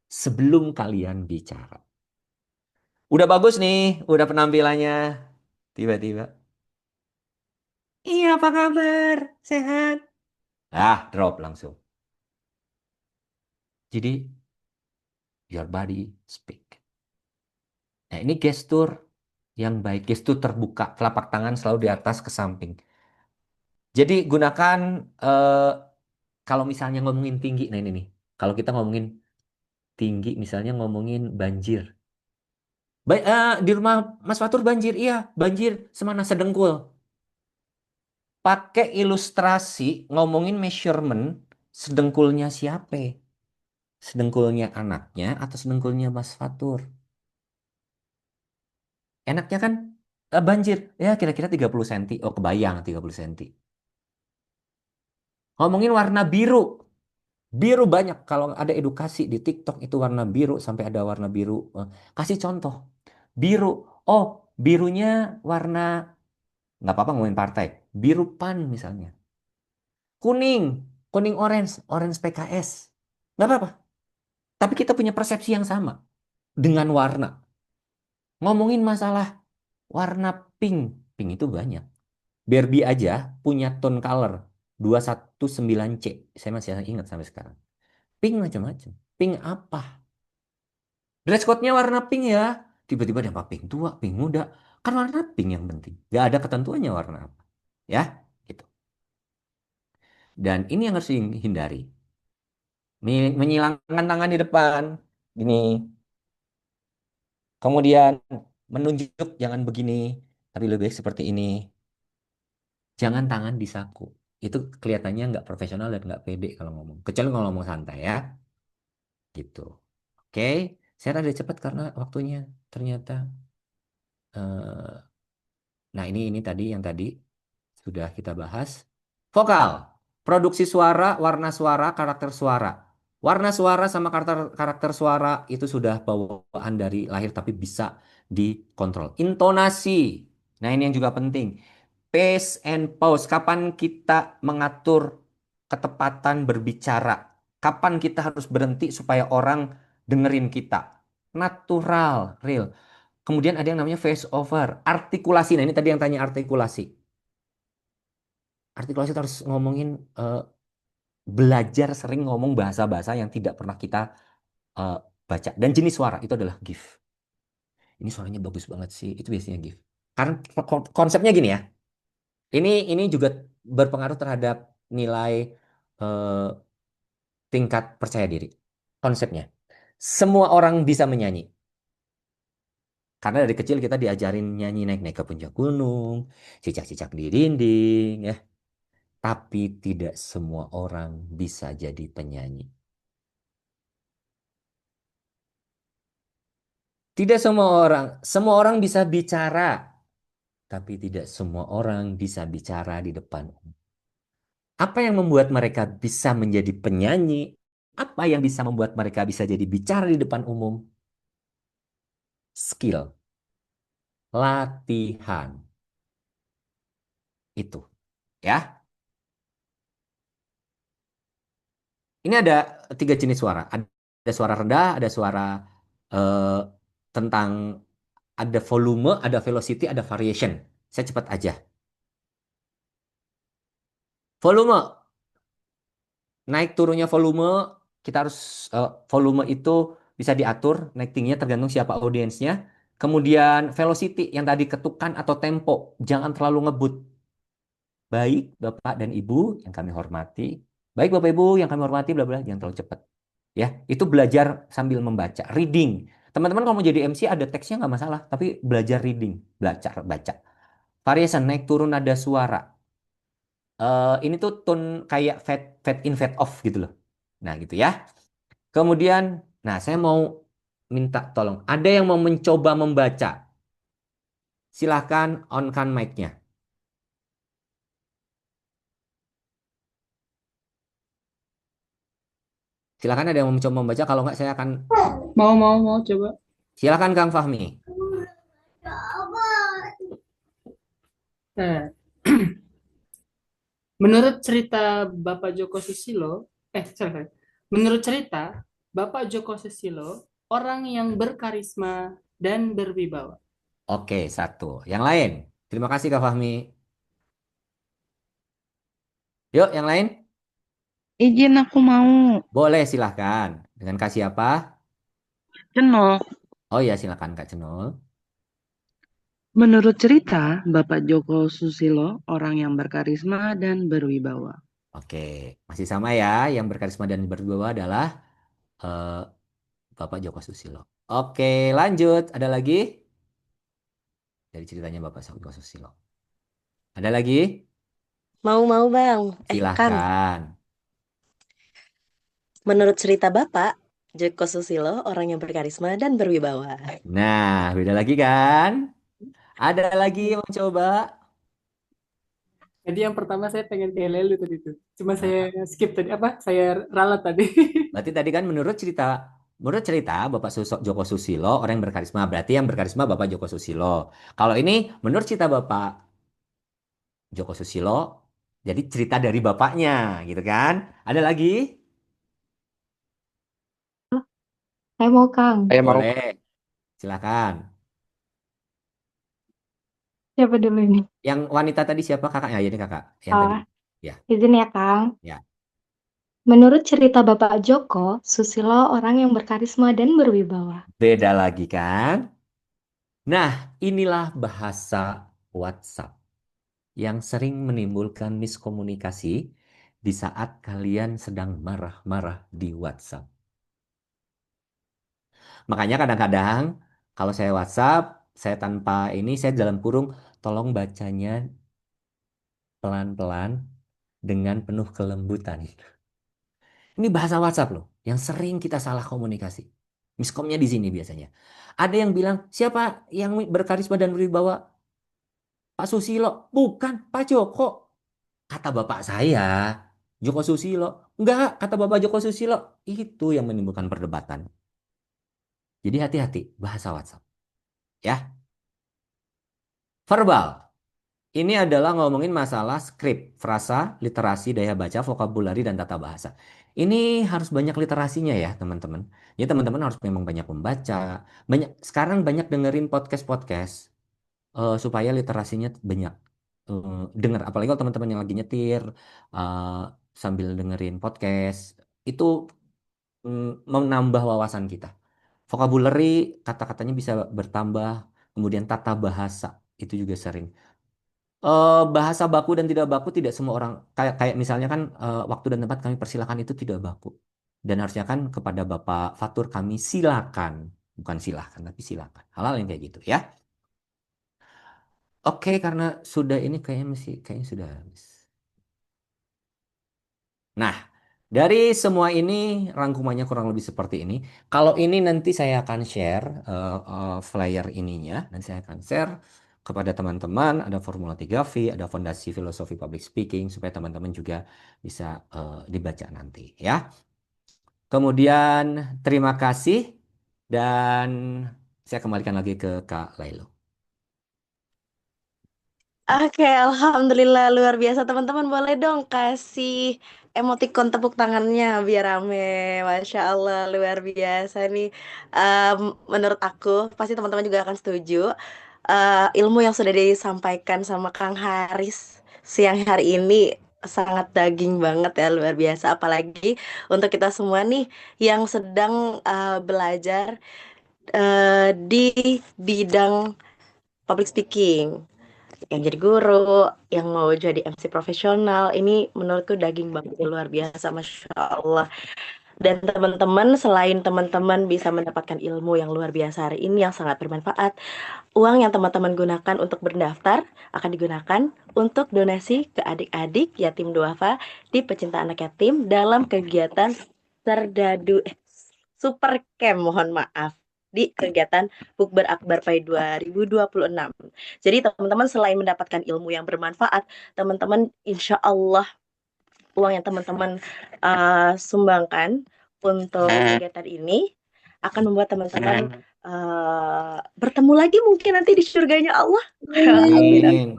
sebelum kalian bicara. Udah bagus nih, udah penampilannya. Tiba-tiba, iya apa kabar? Sehat? Drop langsung. Jadi, your body speak. Nah, ini gestur yang baik. Gestur terbuka, telapak tangan selalu di atas ke samping. Jadi, gunakan, kalau misalnya ngomongin tinggi, nah ini nih. Kalau kita ngomongin tinggi, misalnya ngomongin banjir. Baik, di rumah Mas Fatur banjir, iya, banjir semana sedengkul. Pakai ilustrasi ngomongin measurement sedengkulnya siapa? Sedengkulnya anaknya atau sedengkulnya Mas Fatur? Enaknya kan banjir. Ya kira-kira 30 cm. Oh kebayang 30 cm. Ngomongin warna biru. Biru banyak. Kalau ada edukasi di TikTok itu warna biru. Sampai ada warna biru. Kasih contoh. Biru. Oh birunya warna. Nggak apa-apa ngomongin partai. Biru PAN misalnya. Kuning. Kuning orange. Orange PKS. Nggak apa-apa. Tapi kita punya persepsi yang sama. Dengan warna. Ngomongin masalah warna pink. Pink itu banyak. Barbie aja punya tone color 219C. Saya masih ingat sampai sekarang. Pink macam-macam. Pink apa? Dress code-nya warna pink ya. Tiba-tiba ada apa? Pink tua, pink muda. Kan warna pink yang penting. Gak ada ketentuannya warna apa. Ya, gitu. Dan ini yang harus dihindari. Menyilangkan tangan di depan. Gini. Kemudian menunjuk jangan begini. Tapi lebih baik seperti ini. Jangan tangan di saku. Itu kelihatannya nggak profesional dan nggak pede kalau ngomong. Kecuali kalau ngomong santai ya. Gitu. Oke. Saya rada cepat karena waktunya ternyata. eh, nah ini tadi yang tadi sudah kita bahas. Vokal. Produksi suara, warna suara, karakter suara. Warna suara sama karakter suara itu sudah bawaan dari lahir tapi bisa dikontrol. Intonasi. Nah ini yang juga penting. Pace and pause. Kapan kita mengatur ketepatan berbicara? Kapan kita harus berhenti supaya orang dengerin kita? Natural, real. Kemudian ada yang namanya face over. Artikulasi. Nah ini tadi yang tanya artikulasi. Artikulasi itu harus ngomongin, belajar sering ngomong bahasa-bahasa yang tidak pernah kita eh, baca. Dan jenis suara itu adalah GIF. Ini suaranya bagus banget sih. Itu biasanya GIF. Karena konsepnya gini ya. Ini juga berpengaruh terhadap nilai eh, tingkat percaya diri. Konsepnya. Semua orang bisa menyanyi. Karena dari kecil kita diajarin nyanyi naik-naik ke puncak gunung, cicak-cicak di dinding, ya. Tapi tidak semua orang bisa jadi penyanyi. Tidak semua orang bisa bicara, tapi tidak semua orang bisa bicara di depan umum. Apa yang membuat mereka bisa menjadi penyanyi? Apa yang bisa membuat mereka bisa jadi bicara di depan umum? Skill, latihan. Itu, ya. Ini ada 3 jenis suara. Ada suara rendah, ada suara eh, tentang ada volume, ada velocity, ada variation. Saya cepat aja. Volume, naik turunnya volume, kita harus volume itu bisa diatur, naik tingginya tergantung siapa audiensnya. Kemudian velocity yang tadi ketukan atau tempo, jangan terlalu ngebut. Baik Bapak dan Ibu yang kami hormati, baik Bapak Ibu yang kami hormati, bla bla, jangan terlalu cepat. Ya, itu belajar sambil membaca, reading. Teman-teman kalau mau jadi MC ada teksnya nggak masalah, tapi belajar reading, belajar baca. Variation, naik turun nada suara. Ini tuh tone kayak fade, fade in, fade off gitu loh. Nah, gitu ya. Kemudian, nah saya mau minta tolong. Ada yang mau mencoba membaca? Silahkan on-kan mic-nya. Silahkan ada yang mau mencoba membaca. Kalau nggak saya akan... Mau coba. Silahkan Kang Fahmi. Nah, menurut cerita Bapak Joko Susilo, sorry. Menurut cerita Bapak Joko Susilo, orang yang berkarisma dan berwibawa. Oke, satu. Yang lain. Terima kasih Kak Fahmi. Yuk, yang lain. Izin aku mau. Boleh, silahkan. Dengan kasih apa? Cenol. Oh ya, silahkan Kak Cenul. Menurut cerita, Bapak Joko Susilo orang yang berkarisma dan berwibawa. Oke, masih sama ya. Yang berkarisma dan berwibawa adalah eh, Bapak Joko Susilo. Oke, lanjut. Ada lagi? Dari ceritanya Bapak Joko Susilo. Ada lagi? Mau Bang. Kang, Silahkan. menurut cerita Bapak, Joko Susilo orang yang berkarisma dan berwibawa. Nah, beda lagi kan? Ada lagi yang mau coba? Jadi yang pertama saya pengen kayak Lelu tadi itu. Cuma saya Nah, skip tadi apa? Saya ralat tadi. berarti tadi kan menurut cerita Bapak Joko Susilo orang yang berkarisma. Berarti yang berkarisma Bapak Joko Susilo. Kalau ini menurut cerita Bapak Joko Susilo, jadi cerita dari bapaknya, gitu kan? Ada lagi? Saya mau Kang. Saya mau. Boleh. Silakan. Siapa dulu ini? Yang wanita tadi siapa kakak? Ya, ini kakak. Yang tadi. Oh, Ya, izin ya Kang. ya. Menurut cerita Bapak Joko, Susilo orang yang berkarisma dan berwibawa. Beda lagi kan? Nah, inilah bahasa WhatsApp yang sering menimbulkan miskomunikasi di saat kalian sedang marah-marah di WhatsApp. Makanya kadang-kadang kalau saya WhatsApp, saya tanpa ini, saya dalam kurung, tolong bacanya pelan-pelan dengan penuh kelembutan. Ini bahasa WhatsApp loh, yang sering kita salah komunikasi. Miskomnya di sini biasanya. Ada yang bilang, siapa yang berkarisma dan berwibawa? Pak Susilo. Bukan, Pak Joko. Kata bapak saya, Joko Susilo. Enggak, kata bapak Joko Susilo. Itu yang menimbulkan perdebatan. Jadi hati-hati, bahasa WhatsApp. Ya, verbal. Ini adalah ngomongin masalah skrip, frasa, literasi, daya baca, vokabulari, dan tata bahasa. Ini harus banyak literasinya ya, teman-teman. Ya, teman-teman harus memang banyak membaca. Sekarang banyak dengerin podcast-podcast supaya literasinya banyak. Dengar, apalagi kalau teman-teman yang lagi nyetir, eh, sambil dengerin podcast, itu menambah wawasan kita. Vocabulary, kata-katanya bisa bertambah, kemudian tata bahasa, itu juga sering. Bahasa baku dan tidak baku tidak semua orang kayak kayak misalnya kan waktu dan tempat kami persilakan itu tidak baku dan harusnya kan kepada Bapak Fatur kami silakan bukan silahkan tapi silakan hal-hal yang kayak gitu ya. Oke karena sudah ini kayaknya sudah habis. Nah, dari semua ini rangkumannya kurang lebih seperti ini. Kalau ini nanti saya akan share flyer ininya dan saya akan share kepada teman-teman. Ada Formula 3V, ada Fondasi Filosofi Public Speaking supaya teman-teman juga bisa dibaca nanti ya. Kemudian terima kasih dan saya kembalikan lagi ke Kak Lailo. Oke, alhamdulillah luar biasa. Teman-teman boleh dong kasih emoticon tepuk tangannya biar rame. Masya Allah, luar biasa nih. Menurut aku, pasti teman-teman juga akan setuju. Ilmu yang sudah disampaikan sama Kang Haris siang hari ini sangat daging banget ya, luar biasa. Apalagi untuk kita semua nih yang sedang belajar di bidang public speaking, yang jadi guru, yang mau jadi MC profesional, ini menurutku daging banget ya, luar biasa, Masya Allah. Dan teman-teman, selain teman-teman bisa mendapatkan ilmu yang luar biasa hari ini yang sangat bermanfaat, uang yang teman-teman gunakan untuk berdaftar akan digunakan untuk donasi ke adik-adik yatim duafa di pecinta anak yatim dalam kegiatan Serdadu Super Camp, mohon maaf, di kegiatan Bukber Akbar Pai 2026. Jadi teman-teman selain mendapatkan ilmu yang bermanfaat, teman-teman insya Allah uang yang teman-teman sumbangkan untuk kegiatan ini akan membuat teman-teman bertemu lagi mungkin nanti di surganya Allah. Amin. Amin.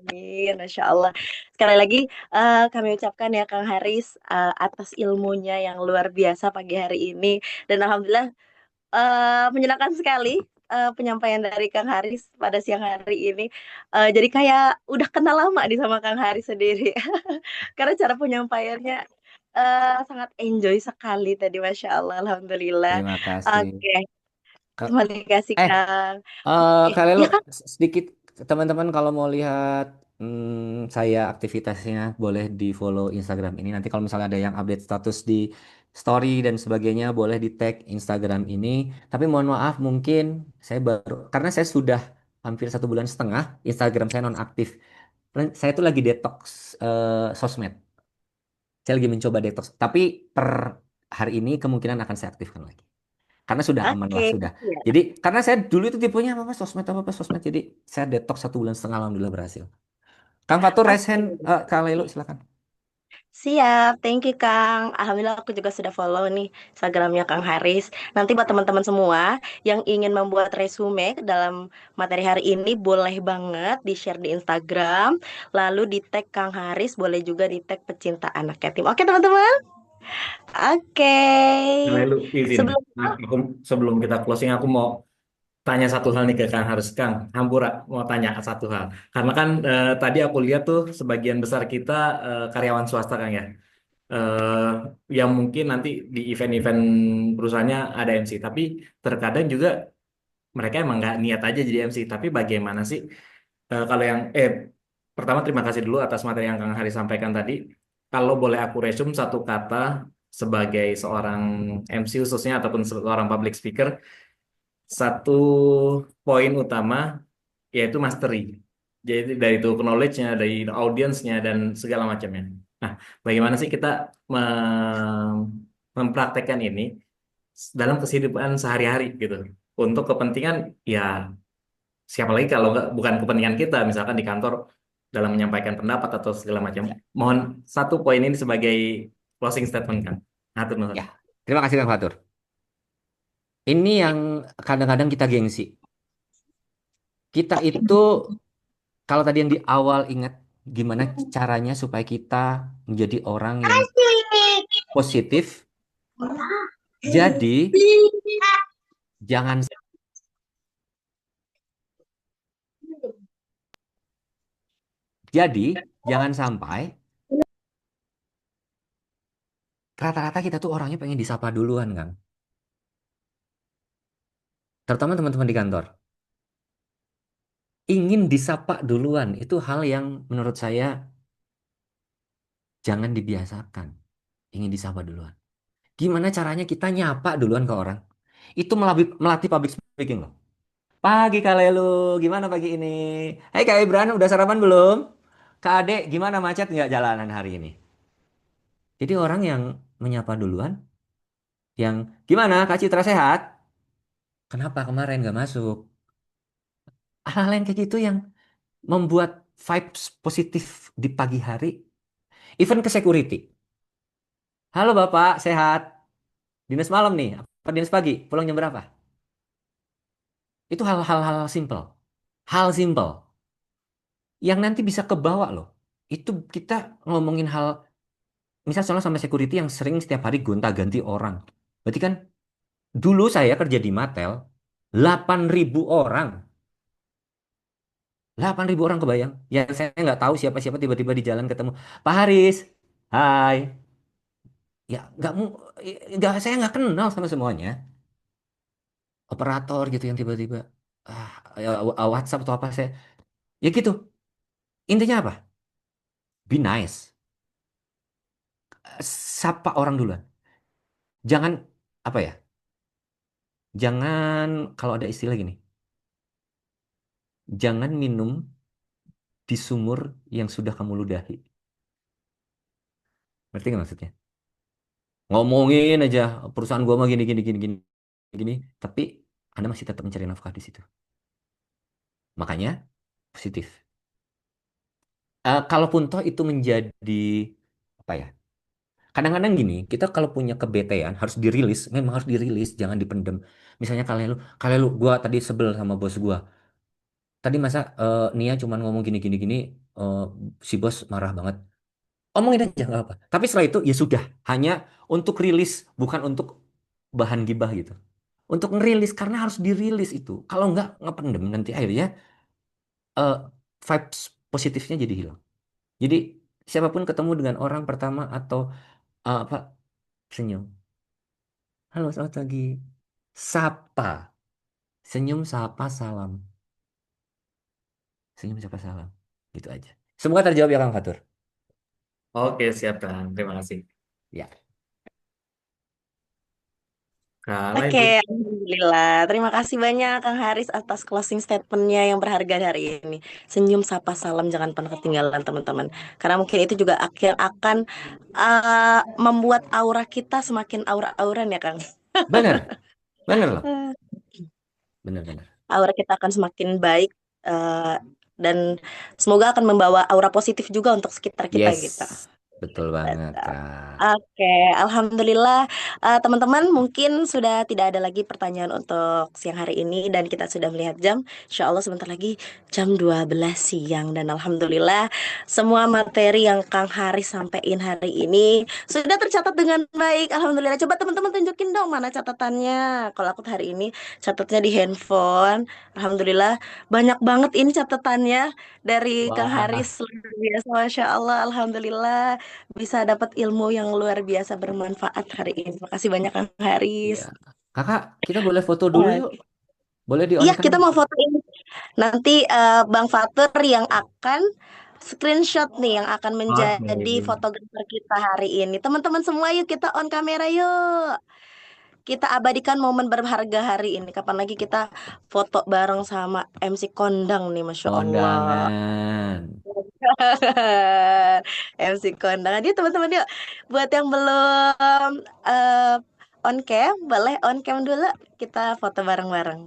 Amin, Masya Allah. Sekali lagi kami ucapkan ya Kang Haris atas ilmunya yang luar biasa pagi hari ini. Dan Alhamdulillah menyenangkan sekali penyampaian dari Kang Haris pada siang hari ini. Jadi kayak udah kenal lama di sama Kang Haris sendiri. Karena cara penyampaiannya sangat enjoy sekali tadi, Masya Allah, Alhamdulillah. Terima kasih. Oke, Ka- terima kasih Eh, Kang. Oke, Kak Lelo, ya Kang. sedikit teman-teman kalau mau lihat saya aktivitasnya boleh di follow Instagram ini. Nanti kalau misalnya ada yang update status di story dan sebagainya boleh di tag Instagram ini. Tapi mohon maaf mungkin saya baru karena saya sudah hampir 1,5 bulan Instagram saya nonaktif. Saya tuh lagi detox sosmed. Saya lagi mencoba detox. Tapi per hari ini kemungkinan akan saya aktifkan lagi. Karena sudah aman lah Oke, sudah. ya. Jadi karena saya dulu itu tipenya apa sosmed sosmed. Jadi saya detox 1,5 bulan alhamdulillah berhasil. Kang Fatur raise hand, Oke. Kak Lelo silakan. Siap, thank you Kang. Alhamdulillah aku juga sudah follow nih Instagramnya Kang Haris. Nanti buat teman-teman semua yang ingin membuat resume dalam materi hari ini boleh banget di-share di Instagram. Lalu di tag Kang Haris, boleh juga di tag pecinta anak yatim. Oke teman-teman? Oke. Lalu izin, Sebelum sebelum kita closing, aku mau tanya satu hal nih ke Kang Harus. Kang, Hampura mau tanya satu hal. Karena kan tadi aku lihat tuh sebagian besar kita karyawan swasta Kang ya. eh yang mungkin nanti di event-event perusahaannya ada MC, tapi terkadang juga mereka emang nggak niat aja jadi MC. Tapi bagaimana sih kalau yang pertama terima kasih dulu atas materi yang Kang Hari sampaikan tadi. Kalau boleh aku resume satu kata sebagai seorang MC khususnya ataupun seorang public speaker, satu poin utama yaitu mastery. Jadi dari itu knowledge-nya, dari audience-nya dan segala macamnya. Nah, bagaimana sih kita mempraktekkan ini dalam kehidupan sehari-hari gitu. Untuk kepentingan ya siapa lagi kalau nggak bukan kepentingan kita misalkan di kantor dalam menyampaikan pendapat atau segala macam. Mohon satu poin ini sebagai closing statement kan. Atur nuhun. Ya, terima kasih Kang Fatur. Ini yang kadang-kadang kita gengsi. Kita itu kalau tadi yang di awal ingat gimana caranya supaya kita menjadi orang yang positif. Jadi jangan jangan sampai rata-rata kita tuh orangnya pengen disapa duluan, Kang. Terutama teman-teman di kantor. Ingin disapa duluan itu hal yang menurut saya jangan dibiasakan. Ingin disapa duluan. Gimana caranya kita nyapa duluan ke orang? Itu melatih public speaking loh. Pagi Kak Lelu, gimana pagi ini? Hai Kak Ibran, udah sarapan belum? Kak Ade, gimana macet nggak jalanan hari ini? Jadi orang yang menyapa duluan, yang gimana Kak Citra sehat? Kenapa kemarin nggak masuk? Hal-hal yang kayak gitu yang membuat vibes positif di pagi hari, even ke security. Halo Bapak, sehat? Dinas malam nih, apa dinas pagi? Pulang jam berapa? Itu hal-hal simple. Hal simple. yang nanti bisa kebawa loh. Itu kita ngomongin hal, misal soalnya sama security yang sering setiap hari gonta-ganti orang. Berarti kan dulu saya kerja di Matel, 8.000 orang. 8.000 orang kebayang. Yang saya nggak tahu siapa-siapa tiba-tiba di jalan ketemu. Pak Haris, hai. Ya nggak saya nggak kenal sama semuanya. Operator gitu yang tiba-tiba ah, WhatsApp atau apa saya. Ya gitu. Intinya apa? Be nice. Sapa orang duluan. Jangan apa ya? Jangan kalau ada istilah gini. Jangan minum di sumur yang sudah kamu ludahi. Ngerti nggak maksudnya? Ngomongin aja perusahaan gua mah gini gini gini gini gini, tapi Anda masih tetap mencari nafkah di situ. Makanya positif. Kalaupun toh itu menjadi apa ya? Kadang-kadang gini, kita kalau punya kebetean harus dirilis, memang harus dirilis, jangan dipendem. Misalnya kalian lu, gua tadi sebel sama bos gua. Tadi masa Nia cuma ngomong gini gini gini, eh, si bos marah banget. Omongin aja nggak apa. Tapi setelah itu ya sudah, hanya untuk rilis, bukan untuk bahan gibah gitu. Untuk ngerilis karena harus dirilis itu. Kalau nggak ngependem nanti akhirnya eh, vibes positifnya jadi hilang. Jadi siapapun ketemu dengan orang pertama atau apa senyum. Halo, selamat pagi. Sapa. Senyum, sapa, salam. Senyum, sapa, salam. Gitu aja. Semoga terjawab ya Kang Fatur. Oke, siap Kang. Terima kasih. Ya. Kalau Oke, itu Alhamdulillah. Terima kasih banyak Kang Haris atas closing statementnya yang berharga hari ini. Senyum, sapa, salam, jangan pernah ketinggalan teman-teman. Karena mungkin itu juga akan membuat aura kita semakin aura-auran ya Kang. Bener. Bener loh. Bener-bener. Aura kita akan semakin baik eh, dan semoga akan membawa aura positif juga untuk sekitar kita Yes. gitu. Betul banget, Kak. Oke, alhamdulillah. Teman-teman mungkin sudah tidak ada lagi pertanyaan untuk siang hari ini dan kita sudah melihat jam. Insya Allah sebentar lagi jam 12 siang dan alhamdulillah semua materi yang Kang Haris sampaikan hari ini sudah tercatat dengan baik. Alhamdulillah. Coba teman-teman tunjukin dong mana catatannya. Kalau aku hari ini catatnya di handphone. Alhamdulillah banyak banget ini catatannya dari Kang Wah, Haris. Luar biasa, Masya Allah. Alhamdulillah bisa dapat ilmu yang luar biasa bermanfaat hari ini. Terima kasih banyak Kang Haris. iya. Kakak, kita boleh foto dulu yuk. Boleh di on Iya, cam. kita mau foto ini. Nanti Bang Fatur yang akan screenshot nih yang akan menjadi Oke. fotografer kita hari ini. Teman-teman semua yuk kita on kamera yuk. Kita abadikan momen berharga hari ini. Kapan lagi kita foto bareng sama MC Kondang nih, Masya Allah. Kondangan. MC Kondang. Dia teman-teman yuk. Buat yang belum eh, on cam, boleh on cam dulu. Kita foto bareng-bareng.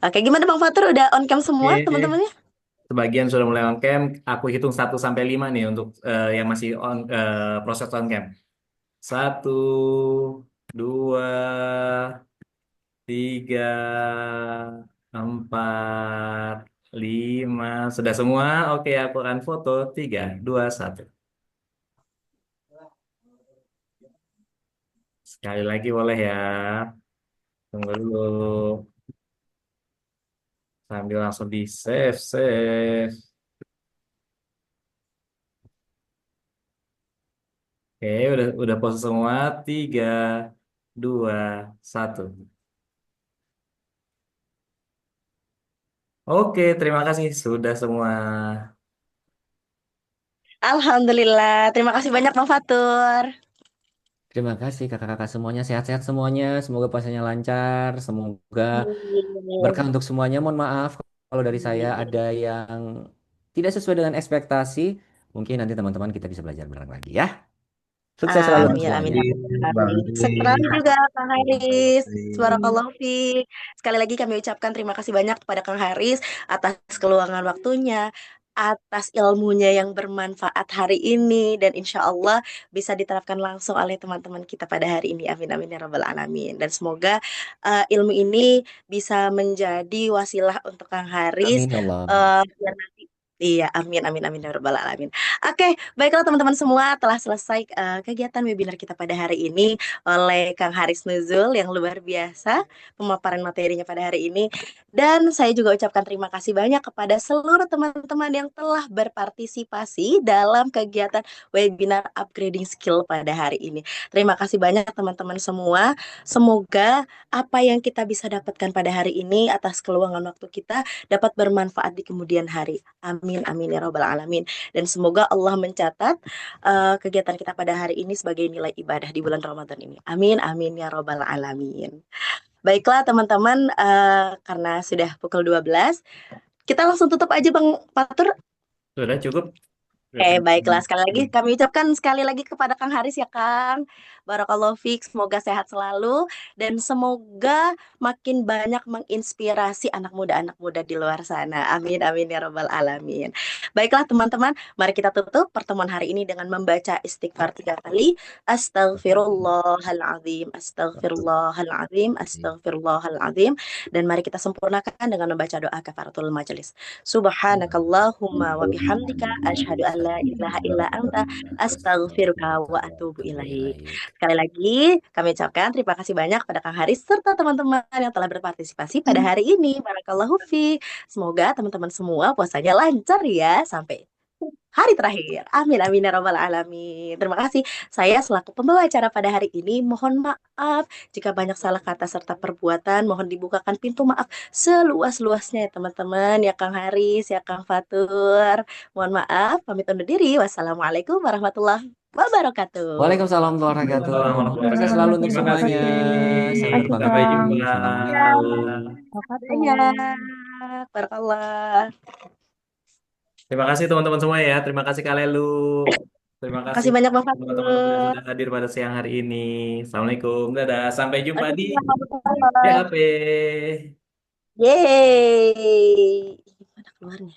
Oke, gimana Bang Fatur? Udah on cam semua Oke. teman-temannya? Sebagian sudah mulai on cam. Aku hitung 1 sampai 5 nih untuk yang masih on proses on cam. 1, 2, 3, 4, 5. Sudah semua? Oke, aku akan foto. 3, 2, 1. Sekali lagi boleh ya. Tunggu dulu. Sambil langsung di save, save. Oke, udah pose semua. 3, 2, 1. Oke, terima kasih sudah semua. Alhamdulillah. Terima kasih banyak Bang Fatur. Terima kasih kakak-kakak semuanya. Sehat-sehat semuanya. Semoga puasanya lancar. Semoga berkah Amin. untuk semuanya. Mohon maaf kalau dari saya ada yang tidak sesuai dengan ekspektasi. Mungkin nanti teman-teman kita bisa belajar bareng lagi ya. Sukses selalu untuk Amin, Terima amin, semuanya. kasih amin. Bang Amin. Senang Haris. juga Kang Haris. Makasih. Barakallahu fiik. Sekali lagi kami ucapkan terima kasih banyak kepada Kang Haris atas keluangan waktunya, atas ilmunya yang bermanfaat hari ini dan insya Allah bisa diterapkan langsung oleh teman-teman kita pada hari ini. Amin amin ya rabbal alamin. Dan semoga ilmu ini bisa menjadi wasilah untuk Kang Haris Amin ya Allah. biar nanti Iya, amin, amin, amin, ya rabbal alamin. Oke, baiklah teman-teman semua, telah selesai kegiatan webinar kita pada hari ini oleh Kang Haris Nuzul yang luar biasa pemaparan materinya pada hari ini. Dan saya juga ucapkan terima kasih banyak kepada seluruh teman-teman yang telah berpartisipasi dalam kegiatan webinar upgrading skill pada hari ini. Terima kasih banyak teman-teman semua. Semoga apa yang kita bisa dapatkan pada hari ini atas keluangan waktu kita dapat bermanfaat di kemudian hari. Amin, amin, ya robbal alamin. Dan semoga Allah mencatat kegiatan kita pada hari ini sebagai nilai ibadah di bulan Ramadan ini. Amin, amin, ya robbal alamin. Baiklah teman-teman, karena sudah pukul 12, kita langsung tutup aja Bang Fatur. Sudah cukup. Oke, baiklah. Sekali lagi kami ucapkan sekali lagi kepada Kang Haris ya Kang. Barakallahu fiik, semoga sehat selalu dan semoga makin banyak menginspirasi anak muda di luar sana. Amin, amin, ya rabbal alamin. Baiklah teman-teman, mari kita tutup pertemuan hari ini dengan membaca istighfar 3 kali. Astaghfirullahaladzim, astaghfirullahaladzim, astaghfirullahaladzim. Dan mari kita sempurnakan dengan membaca doa kafaratul majelis. Subhanakallahumma wa bihamdika asyhadu an la ilaha illa anta astaghfiruka wa atubu ilaik. Sekali lagi kami ucapkan terima kasih banyak pada Kang Haris serta teman-teman yang telah berpartisipasi pada hari ini. Barakallahu fiik. Semoga teman-teman semua puasanya lancar ya sampai hari terakhir. Amin, amin, ya rabbal alamin. Terima kasih. Saya selaku pembawa acara pada hari ini mohon maaf jika banyak salah kata serta perbuatan. Mohon dibukakan pintu maaf seluas-luasnya ya teman-teman. Ya Kang Haris, ya Kang Fatur. Mohon maaf, pamit undur diri. Wassalamualaikum warahmatullahi wabarakatuh. Waalaikumsalam warahmatullahi wabarakatuh. Waalaikumsalam Sukses selalu untuk Terima kasih. semuanya. Sampai Makasih, berpangkat Sampai lagi. Kang. jumpa. Assalamualaikum. Ya, barakallah. Terima kasih teman-teman semua ya. Terima kasih Kak Lelu. Terima Terima kasih kasih banyak Bang teman-teman yang Fatur. sudah hadir pada siang hari ini. Assalamualaikum. Dadah. Sampai jumpa di Waalaikumsalam. BAP. Yeay. Gimana keluarnya?